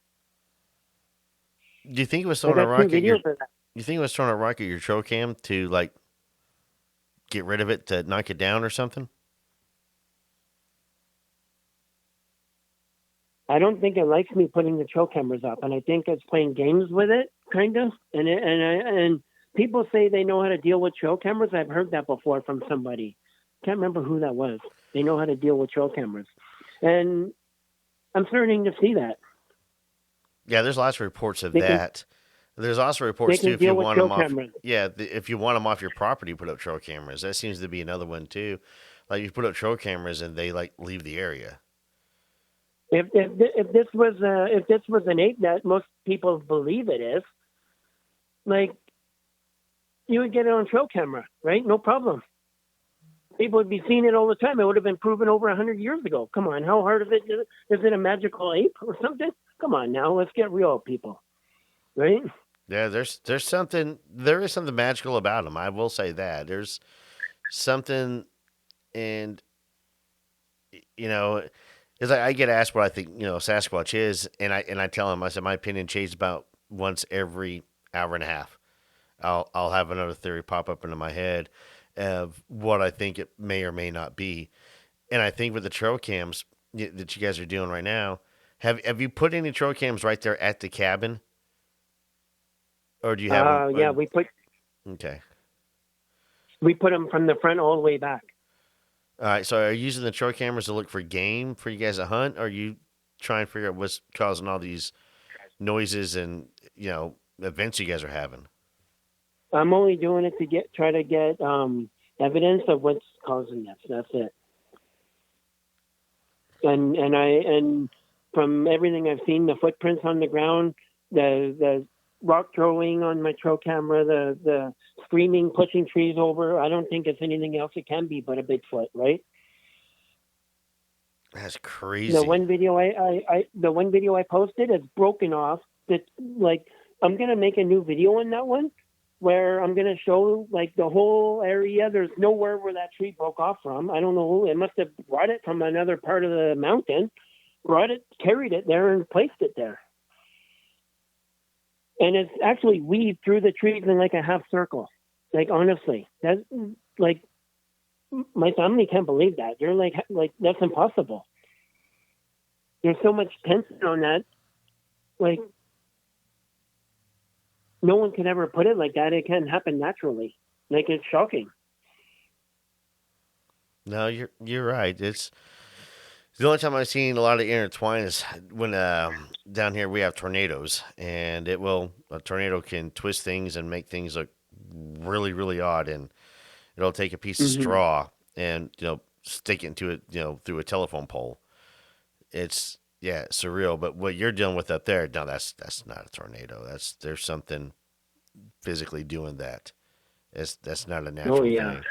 Speaker 1: Do you think it was
Speaker 5: I
Speaker 1: throwing a
Speaker 5: got two
Speaker 1: rock at your?
Speaker 5: videos of that.
Speaker 1: You think it was throwing a rock at your trail cam to like get rid of it, to knock it down or something?
Speaker 5: I don't think it likes me putting the trail cameras up, and I think it's playing games with it, kind of. And people say they know how to deal with trail cameras. I've heard that before from somebody. Can't remember who that was. They know how to deal with trail cameras, and I'm starting to see that.
Speaker 1: Yeah, there's lots of reports of
Speaker 5: They can-
Speaker 1: that. There's also reports
Speaker 5: they can
Speaker 1: too if you
Speaker 5: deal with
Speaker 1: want them
Speaker 5: trail
Speaker 1: off.
Speaker 5: cameras.
Speaker 1: Yeah, if you want them off your property, put up trail cameras. That seems to be another one too. Like you put up trail cameras and they like leave the area.
Speaker 5: If this was an ape that most people believe it is, like, you would get it on trail camera, right? No problem. People would be seeing it all the time. It would have been proven over 100 years ago. Come on, how hard is it? Is it a magical ape or something? Come on now, let's get real, people, right?
Speaker 1: Yeah, there is something magical about them. I will say that there's something, and you know, it's like I get asked what I think Sasquatch is, and I tell them, I said my opinion changes about once every hour and a half. I'll have another theory pop up into my head of what I think it may or may not be, and I think with the trail cams that you guys are doing right now, have you put any trail cams right there at the cabin? Or do you have them?
Speaker 5: Yeah, we put them from the front all the way back.
Speaker 1: All right. So are you using the trail cameras to look for game for you guys to hunt? Or are you trying to figure out what's causing all these noises and events you guys are having?
Speaker 5: I'm only doing it to try to get evidence of what's causing this. That's it. And from everything I've seen, the footprints on the ground, the rock throwing on my trail camera, the screaming, pushing trees over. I don't think it's anything else it can be but a Bigfoot, right?
Speaker 1: That's crazy.
Speaker 5: The one video I posted is broken off. That, like, I'm gonna make a new video on that one where I'm gonna show like the whole area. There's nowhere where that tree broke off from. I don't know. It must have brought it from another part of the mountain, carried it there, and placed it there. And it's actually weaved through the trees in like a half circle. Like, honestly, that's like, my family can't believe that. They're like that's impossible. There's so much tension on that. Like, no one can ever put it like that. It can't happen naturally. Like, it's shocking.
Speaker 1: No, you're right. It's the only time I've seen a lot of intertwine is when down here we have tornadoes, and a tornado can twist things and make things look really, really odd, and it'll take a piece of straw and stick it into it through a telephone pole. It's surreal. But what you're dealing with up there, no, that's not a tornado. There's something physically doing that. That's not a natural thing.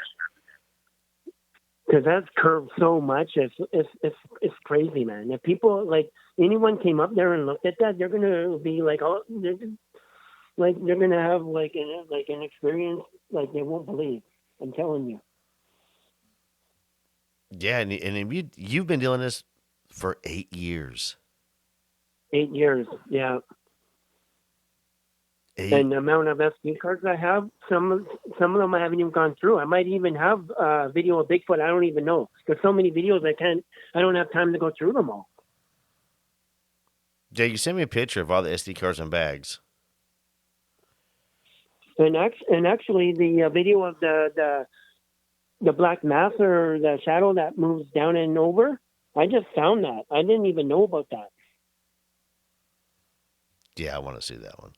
Speaker 5: Because that's curved so much, it's crazy, man. If people, like, anyone came up there and looked at that, they're gonna be like, they're gonna have like an experience like they won't believe. I'm telling you.
Speaker 1: Yeah, and you've been doing this for 8 years.
Speaker 5: 8 years, yeah. And the amount of SD cards I have, some of them I haven't even gone through. I might even have a video of Bigfoot. I don't even know. There's so many videos I don't have time to go through them all.
Speaker 1: Jay, you sent me a picture of all the SD cards and bags.
Speaker 5: And actually, the video of the black mass or the shadow that moves down and over, I just found that. I didn't even know about that.
Speaker 1: Yeah, I want to see that one.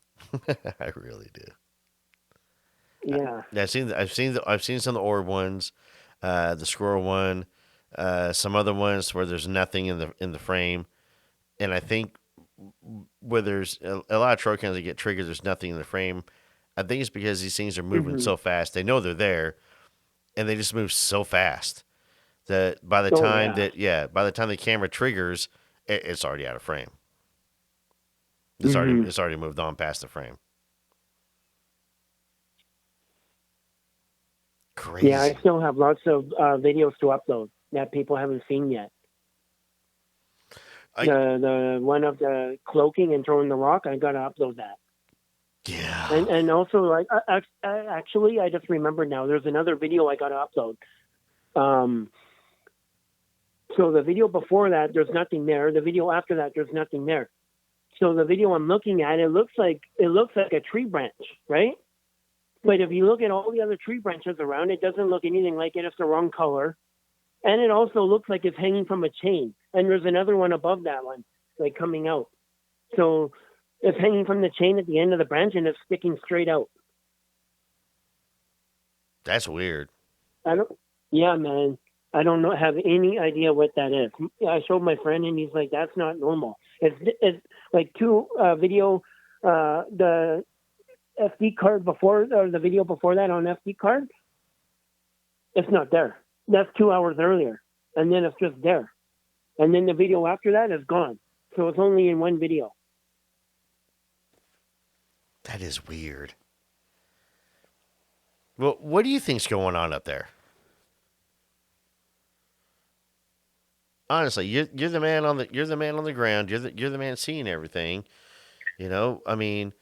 Speaker 1: I really do.
Speaker 5: Yeah,
Speaker 1: I've seen some of the orb ones, the squirrel one, some other ones where there's nothing in the frame, and I think where there's a lot of trail cams that get triggered, there's nothing in the frame. I think it's because these things are moving so fast. They know they're there, and they just move so fast that by the time by the time the camera triggers, it's already out of frame. It's already moved on past the frame. Crazy.
Speaker 5: Yeah, I still have lots of videos to upload that people haven't seen yet. The one of the cloaking and throwing the rock, I gotta upload that.
Speaker 1: Yeah.
Speaker 5: And also, like, actually, I just remembered now. There's another video I gotta upload. So the video before that, there's nothing there. The video after that, there's nothing there. So the video I'm looking at, it looks like a tree branch, right? But if you look at all the other tree branches around, it doesn't look anything like it. It's the wrong color. And it also looks like it's hanging from a chain. And there's another one above that one, like coming out. So it's hanging from the chain at the end of the branch and it's sticking straight out.
Speaker 1: That's weird.
Speaker 5: Yeah, man. I don't have any idea what that is. I showed my friend and he's like, that's not normal. It's like two video, the SD card before, or the video before that on SD card. It's not there. That's 2 hours earlier. And then it's just there. And then the video after that is gone. So it's only in one video.
Speaker 1: That is weird. Well, what do you think's going on up there? Honestly, you're the man on the ground. You're the man seeing everything. You know, I mean,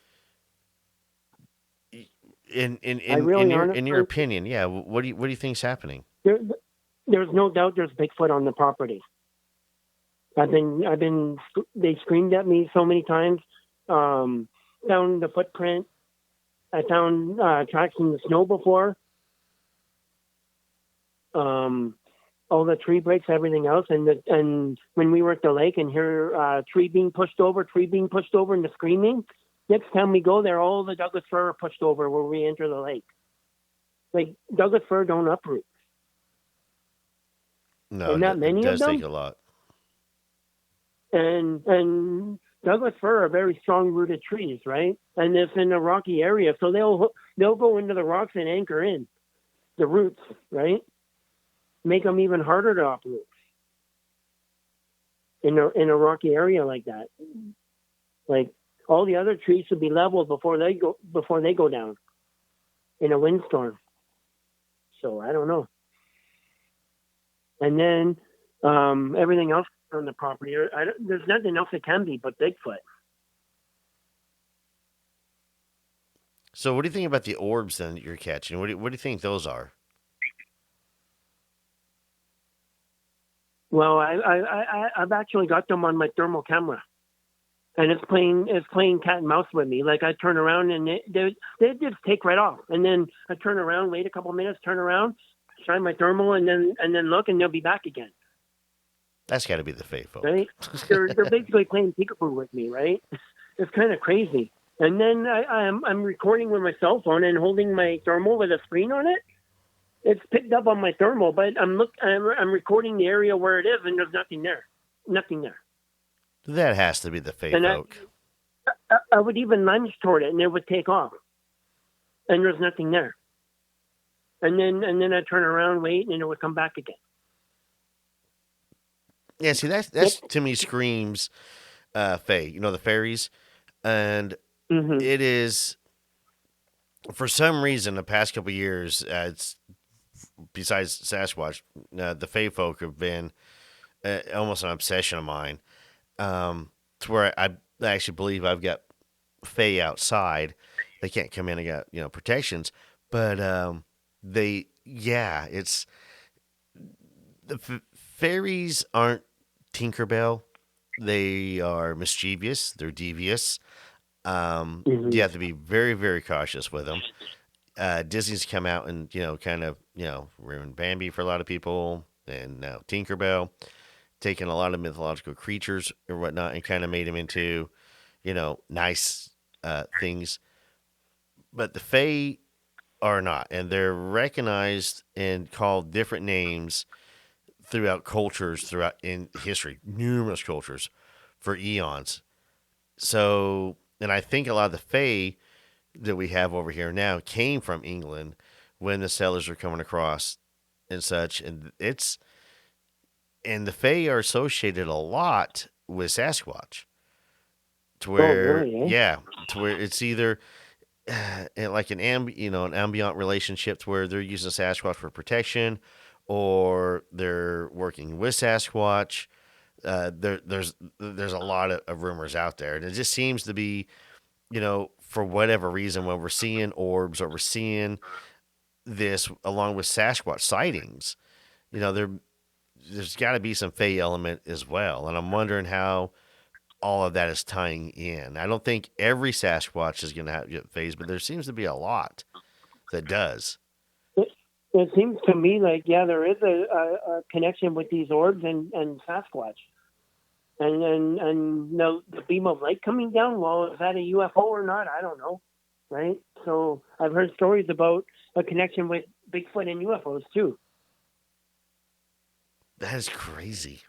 Speaker 1: in your opinion, yeah. What do you think's happening?
Speaker 5: There's no doubt there's Bigfoot on the property. They screamed at me so many times. Found the footprint. I found tracks in the snow before. All the tree breaks, everything else, and when we were at the lake and hear tree being pushed over, and the screaming. Next time we go there, all the Douglas fir are pushed over where we enter the lake. Like, Douglas fir don't uproot.
Speaker 1: No,
Speaker 5: and not many
Speaker 1: it does
Speaker 5: of them.
Speaker 1: take a lot.
Speaker 5: And Douglas fir are very strong-rooted trees, right? And it's in a rocky area, so they'll go into the rocks and anchor in the roots, right? Make them even harder to uproot in a rocky area like that. Like, all the other trees should be leveled before they go down in a windstorm. So I don't know. And then everything else on the property, there's nothing else it can be but Bigfoot.
Speaker 1: So what do you think about the orbs then that you're catching? What do you think those are?
Speaker 5: Well, I've actually got them on my thermal camera, and it's playing cat and mouse with me. Like, I turn around and they just take right off, and then I turn around, wait a couple minutes, turn around, shine my thermal, and then look, and they'll be back again.
Speaker 1: That's got to be the Fae folk,
Speaker 5: right? They're basically playing peekaboo with me, right? It's kind of crazy. And then I'm recording with my cell phone and holding my thermal with a screen on it. It's picked up on my thermal, but I'm recording the area where it is, and there's nothing there. Nothing there.
Speaker 1: That has to be the Fae
Speaker 5: And
Speaker 1: folk.
Speaker 5: I would even lunge toward it, and it would take off, and there's nothing there. And then I turn around, wait, and it would come back again.
Speaker 1: Yeah, see, that's to me screams Fae. You know, the fairies, and it is, for some reason, the past couple of years, it's besides Sasquatch, the Fae folk have been almost an obsession of mine. To where I actually believe I've got Fae outside. They can't come in. I got protections, but it's the fairies aren't Tinkerbell. They are mischievous. They're devious. You have to be very, very cautious with them. Disney's come out and kind of ruined Bambi for a lot of people, and now Tinkerbell, taken a lot of mythological creatures or whatnot and kind of made them into nice things. But the Fae are not, and they're recognized and called different names throughout cultures, throughout in history, numerous cultures for eons. So, and I think a lot of the Fae that we have over here now came from England when the settlers were coming across and such. And the Fae are associated a lot with Sasquatch, to
Speaker 5: Oh,
Speaker 1: where
Speaker 5: really? Eh?
Speaker 1: yeah, to where it's either like an ambient relationship to where they're using Sasquatch for protection, or they're working with Sasquatch. There's a lot of rumors out there, and it just seems to be, for whatever reason, when we're seeing orbs or we're seeing this along with Sasquatch sightings, there's got to be some Fey element as well, and I'm wondering how all of that is tying in. I don't think every Sasquatch is going to get phased, but there seems to be a lot that does.
Speaker 5: It, it seems to me like, yeah, there is a connection with these orbs and Sasquatch. And the beam of light coming down, well, is that a UFO or not? I don't know, right? So I've heard stories about a connection with Bigfoot and UFOs too.
Speaker 1: That is crazy.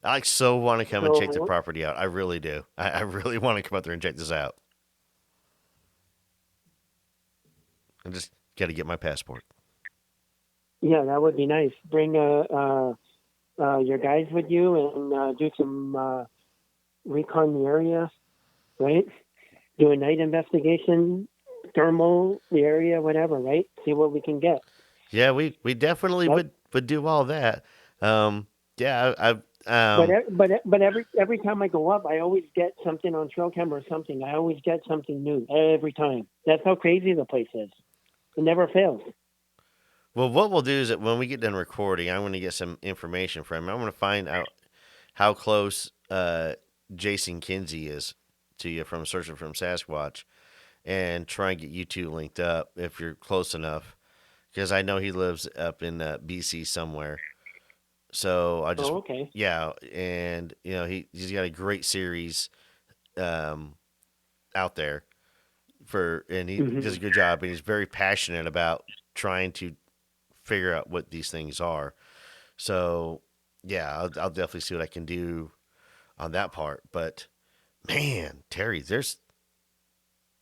Speaker 1: I so want to come and check the property out. I really do. I really want to come out there and check this out. I just got to get my passport.
Speaker 5: Yeah, that would be nice. Bring your guys with you and do some recon the area, right? Do a night investigation, thermal the area, whatever, right? See what we can get.
Speaker 1: Yeah, we definitely would do all that. Yeah,
Speaker 5: but every time I go up, I always get something on trail cam or something. I always get something new every time. That's how crazy the place is. It never fails.
Speaker 1: Well, what we'll do is that when we get done recording, I'm going to get some information from him. I'm going to find out how close Jason Kinsey is to you from Searching from Sasquatch, and try and get you two linked up if you're close enough, because I know he lives up in BC somewhere. So I just,
Speaker 5: okay.
Speaker 1: Yeah, and he's got a great series out there and he does a good job, and he's very passionate about trying to figure out what these things are. So yeah, I'll definitely see what I can do on that part. But man, Terry,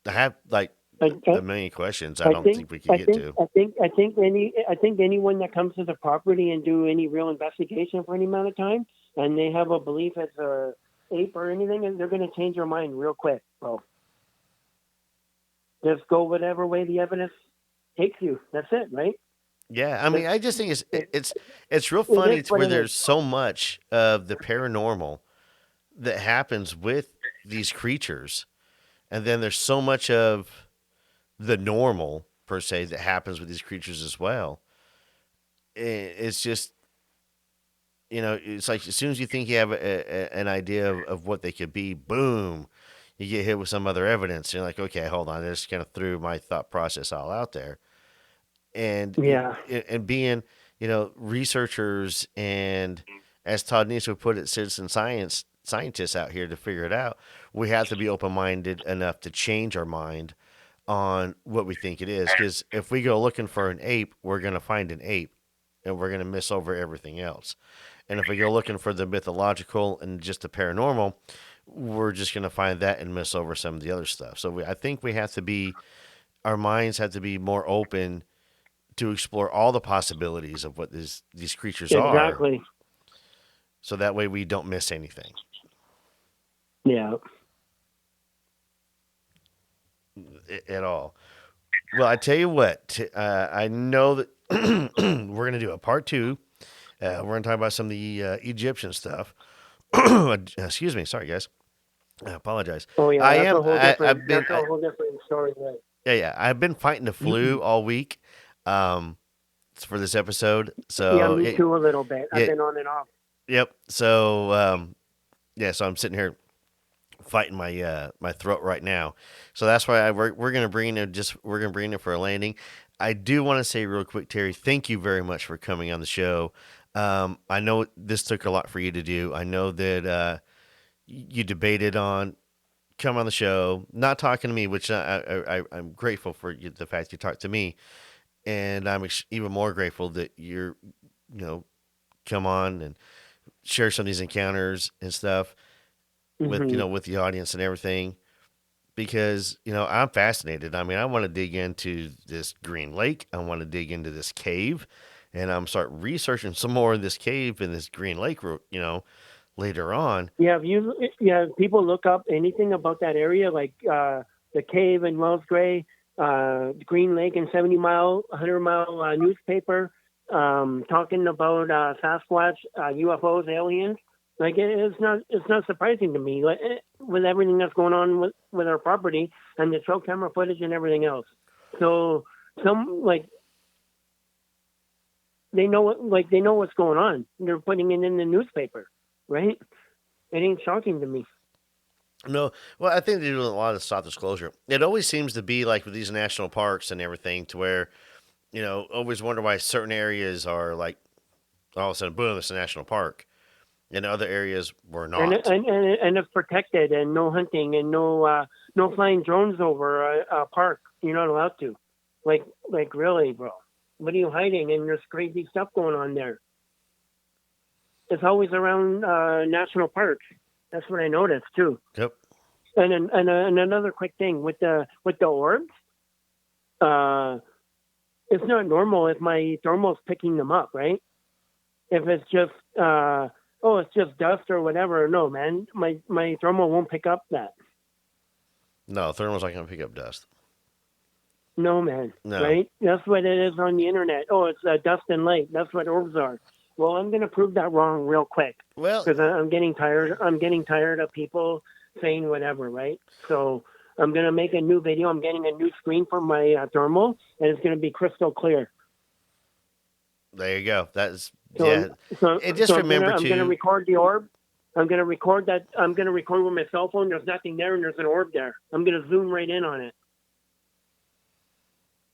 Speaker 1: I have like a million questions. I don't think we can get to.
Speaker 5: I think anyone that comes to the property and do any real investigation for any amount of time, and they have a belief it's a ape or anything, and they're going to change their mind real quick, bro. Just go whatever way the evidence takes you. That's it, right?
Speaker 1: Yeah, I mean, I just think it's real funny to where there's so much of the paranormal that happens with these creatures, and then there's so much of the normal per se that happens with these creatures as well. It's just, it's like as soon as you think you have an idea of what they could be, boom, you get hit with some other evidence. You're like, okay, hold on, I just kind of threw my thought process all out there. And and being, researchers, and as Todd Neese would put it, citizen scientists out here to figure it out, we have to be open-minded enough to change our mind on what we think it is. Because if we go looking for an ape, we're going to find an ape, and we're going to miss over everything else. And if we go looking for the mythological and just the paranormal, we're just going to find that and miss over some of the other stuff. So I think our minds have to be more open to explore all the possibilities of what these creatures are.
Speaker 5: Exactly.
Speaker 1: So that way we don't miss anything.
Speaker 5: Yeah.
Speaker 1: At all. Well, I tell you what, I know that we're going to do a part 2. We're going to talk about some of the Egyptian stuff. Excuse me. Sorry, guys. I apologize.
Speaker 5: Oh, yeah.
Speaker 1: That's
Speaker 5: a whole different story. Right?
Speaker 1: Yeah. I've been fighting the flu all week for this episode. So
Speaker 5: yeah, me too a little bit. I've been on and off.
Speaker 1: Yep. So, so I'm sitting here fighting my throat right now. So that's why we're going to bring in for a landing. I do want to say real quick, Terry, thank you very much for coming on the show. I know this took a lot for you to do. I know that you debated on come on the show, not talking to me, which I'm grateful for the fact you talked to me, and I'm even more grateful that you're come on and share some of these encounters and stuff with with the audience and everything, because I'm fascinated. I mean, I want to dig into this green lake. I want to dig into this cave, and I'm start researching some more of this cave and this green lake, later on.
Speaker 5: Yeah, if people look up anything about that area, like the cave in Wells Gray, Green Lake and 70 Mile, 100 Mile newspaper, talking about Sasquatch, UFOs, aliens. Like it's not surprising to me, like, with everything that's going on with our property and the trail camera footage and everything else. So they know what's going on. They're putting it in the newspaper, right? It ain't shocking to me.
Speaker 1: No, well, I think they do a lot of soft disclosure. It always seems to be like with these national parks and everything, to where always wonder why certain areas are like all of a sudden, boom, it's a national park, and other areas were
Speaker 5: And
Speaker 1: not.
Speaker 5: and it's protected, and no hunting, and no flying drones over a park. You're not allowed to. Like really, bro. What are you hiding? And there's crazy stuff going on there. It's always around national parks. That's what I noticed too.
Speaker 1: Yep.
Speaker 5: And another quick thing with the orbs, it's not normal if my thermal's picking them up, right? If it's just it's just dust or whatever. No, man, my thermal won't pick up that.
Speaker 1: No, thermal's not going to pick up dust.
Speaker 5: No, man.
Speaker 1: No.
Speaker 5: Right? That's what it is on the internet. Oh, it's dust and light. That's what orbs are. Well, I'm going to prove that wrong real quick.
Speaker 1: Well,
Speaker 5: because I'm getting tired. I'm getting tired of people saying whatever, right? So I'm going to make a new video. I'm getting a new screen for my thermal, and it's going to be crystal clear.
Speaker 1: there you go. That's
Speaker 5: So,
Speaker 1: And just remember
Speaker 5: I'm going to record the orb. I'm going to record that. I'm going to record with my cell phone. There's nothing there, and there's an orb there. I'm going to zoom right in on it.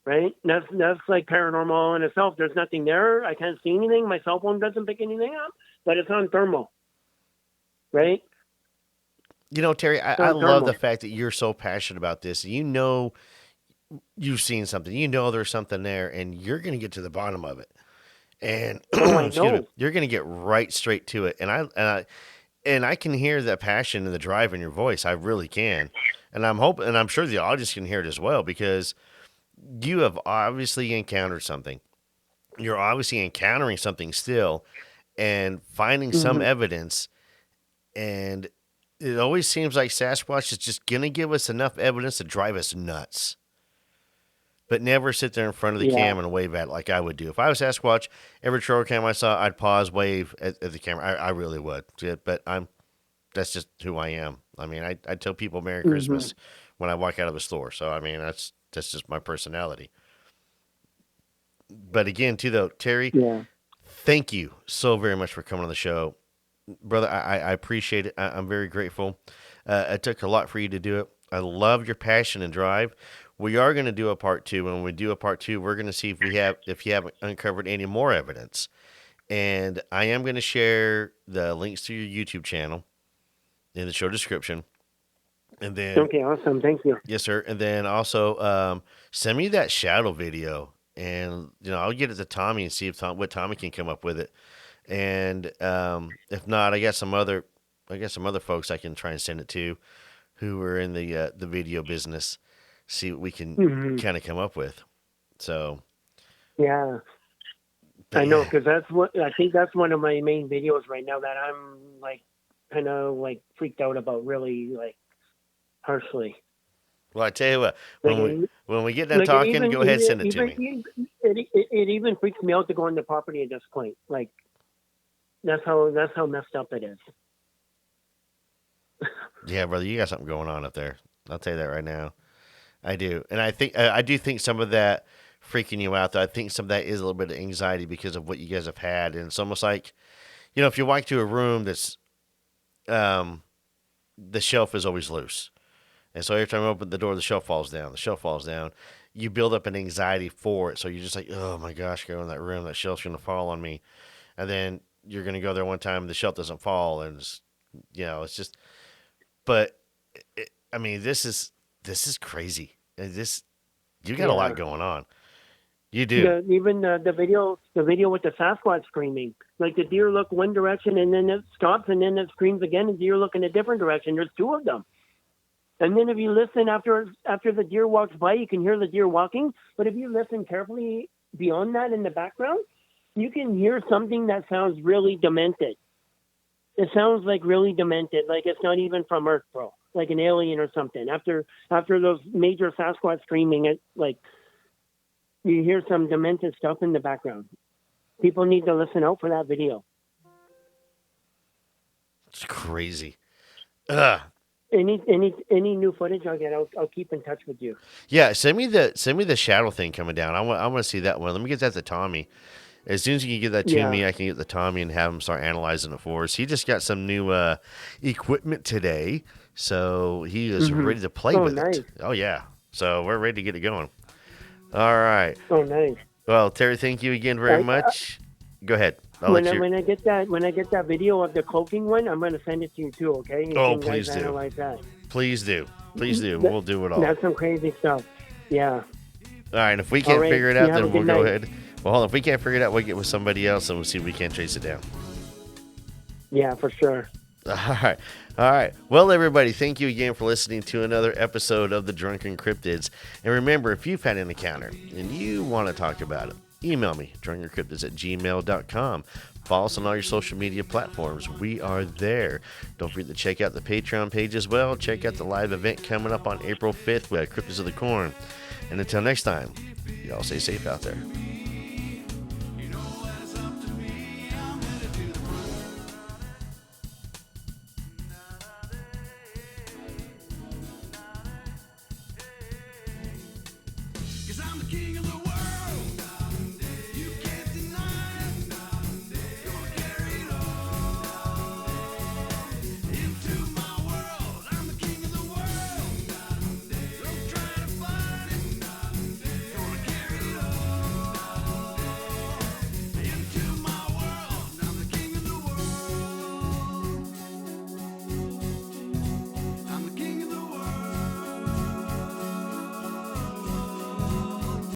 Speaker 5: Right? That's like paranormal in itself. There's nothing there. I can't see anything. My cell phone doesn't pick anything up, but it's on thermal. Right?
Speaker 1: Terry, I love the fact that you're so passionate about this. You've seen something. There's something there, and you're going to get to the bottom of it. And excuse me, you're going to get right straight to it. And I can hear that passion and the drive in your voice. I really can. And I'm sure the audience can hear it as well, because you have obviously encountered something. You're obviously encountering something still, and finding some evidence. And it always seems like Sasquatch is just going to give us enough evidence to drive us nuts, but never sit there in front of the cam and wave at it like I would do. If I was Sasquatch, every trail cam I saw, I'd pause, wave at the camera. I really would. But that's just who I am. I mean, I tell people Merry Christmas when I walk out of a store. So, I mean, that's just my personality. But again, too, though, Terry, thank you so very much for coming on the show. Brother, I appreciate it. I'm very grateful. It took a lot for you to do it. I love your passion and drive. We are going to do a part 2. When we do a part 2, we're going to see if you haven't uncovered any more evidence. And I am going to share the links to your YouTube channel in the show description. And then,
Speaker 5: okay, awesome. Thank you.
Speaker 1: Yes, sir. And then also send me that shadow video, and I'll get it to Tommy and see what Tommy can come up with it. And if not, I got some other folks I can try and send it to, who are in the video business. See what we can kind of come up with. So
Speaker 5: yeah, I know, because I think that's one of my main videos right now that I'm like kind of like freaked out about, really, like harshly.
Speaker 1: Well, I tell you what, when we get done talking, go ahead and send it to me.
Speaker 5: It even freaks me out to go on the property at this point. Like that's how messed up it is.
Speaker 1: Yeah, brother, you got something going on up there. I'll tell you that right now. I do. And I do think some of that freaking you out, though. I think some of that is a little bit of anxiety because of what you guys have had. And it's almost like, if you walk to a room that's, the shelf is always loose. And so every time you open the door, the shelf falls down. You build up an anxiety for it. So you're just like, oh my gosh, go in that room. That shelf's going to fall on me. And then you're going to go there one time, the shelf doesn't fall. And it's just, but I mean, this is crazy. You got a lot going on. You do.
Speaker 5: Even the video with the Sasquatch screaming, like the deer look one direction and then it stops and then it screams again, and deer look in a different direction. There's 2 of them. And then if you listen after the deer walks by, you can hear the deer walking. But if you listen carefully beyond that in the background, you can hear something that sounds really demented. It sounds like really demented, like it's not even from Earth, bro. Like an alien or something. After those major Sasquatch screaming, it like you hear some demented stuff in the background. People need to listen out for that video.
Speaker 1: It's crazy. Ugh.
Speaker 5: Any new footage I get, I'll keep in touch with you.
Speaker 1: Yeah, send me the shadow thing coming down. I want to see that one. Let me get that to Tommy. As soon as you can get that to me, I can get the Tommy and have him start analyzing it for us. He just got some new equipment today, so he is ready to play with it. Oh yeah, so we're ready to get it going. All right.
Speaker 5: Oh, nice.
Speaker 1: Well, Terry, thank you again very much. Go ahead.
Speaker 5: When I get that video of the cloaking one, I'm going to send it to you too. Okay?
Speaker 1: Please do.
Speaker 5: Analyze that.
Speaker 1: Please do. We'll do it all.
Speaker 5: That's some crazy stuff. Yeah.
Speaker 1: All right. If we can't figure it out, then we'll go ahead. Well, hold on. If we can't figure it out, we'll get with somebody else and we'll see if we can't chase it down.
Speaker 5: Yeah, for sure.
Speaker 1: All right. Well, everybody, thank you again for listening to another episode of the Drunken Cryptids. And remember, if you've had an encounter and you want to talk about it, email me, drunkencryptids@gmail.com. Follow us on all your social media platforms. We are there. Don't forget to check out the Patreon page as well. Check out the live event coming up on April 5th with Cryptids of the Corn. And until next time, y'all stay safe out there.
Speaker 6: I'm the king of the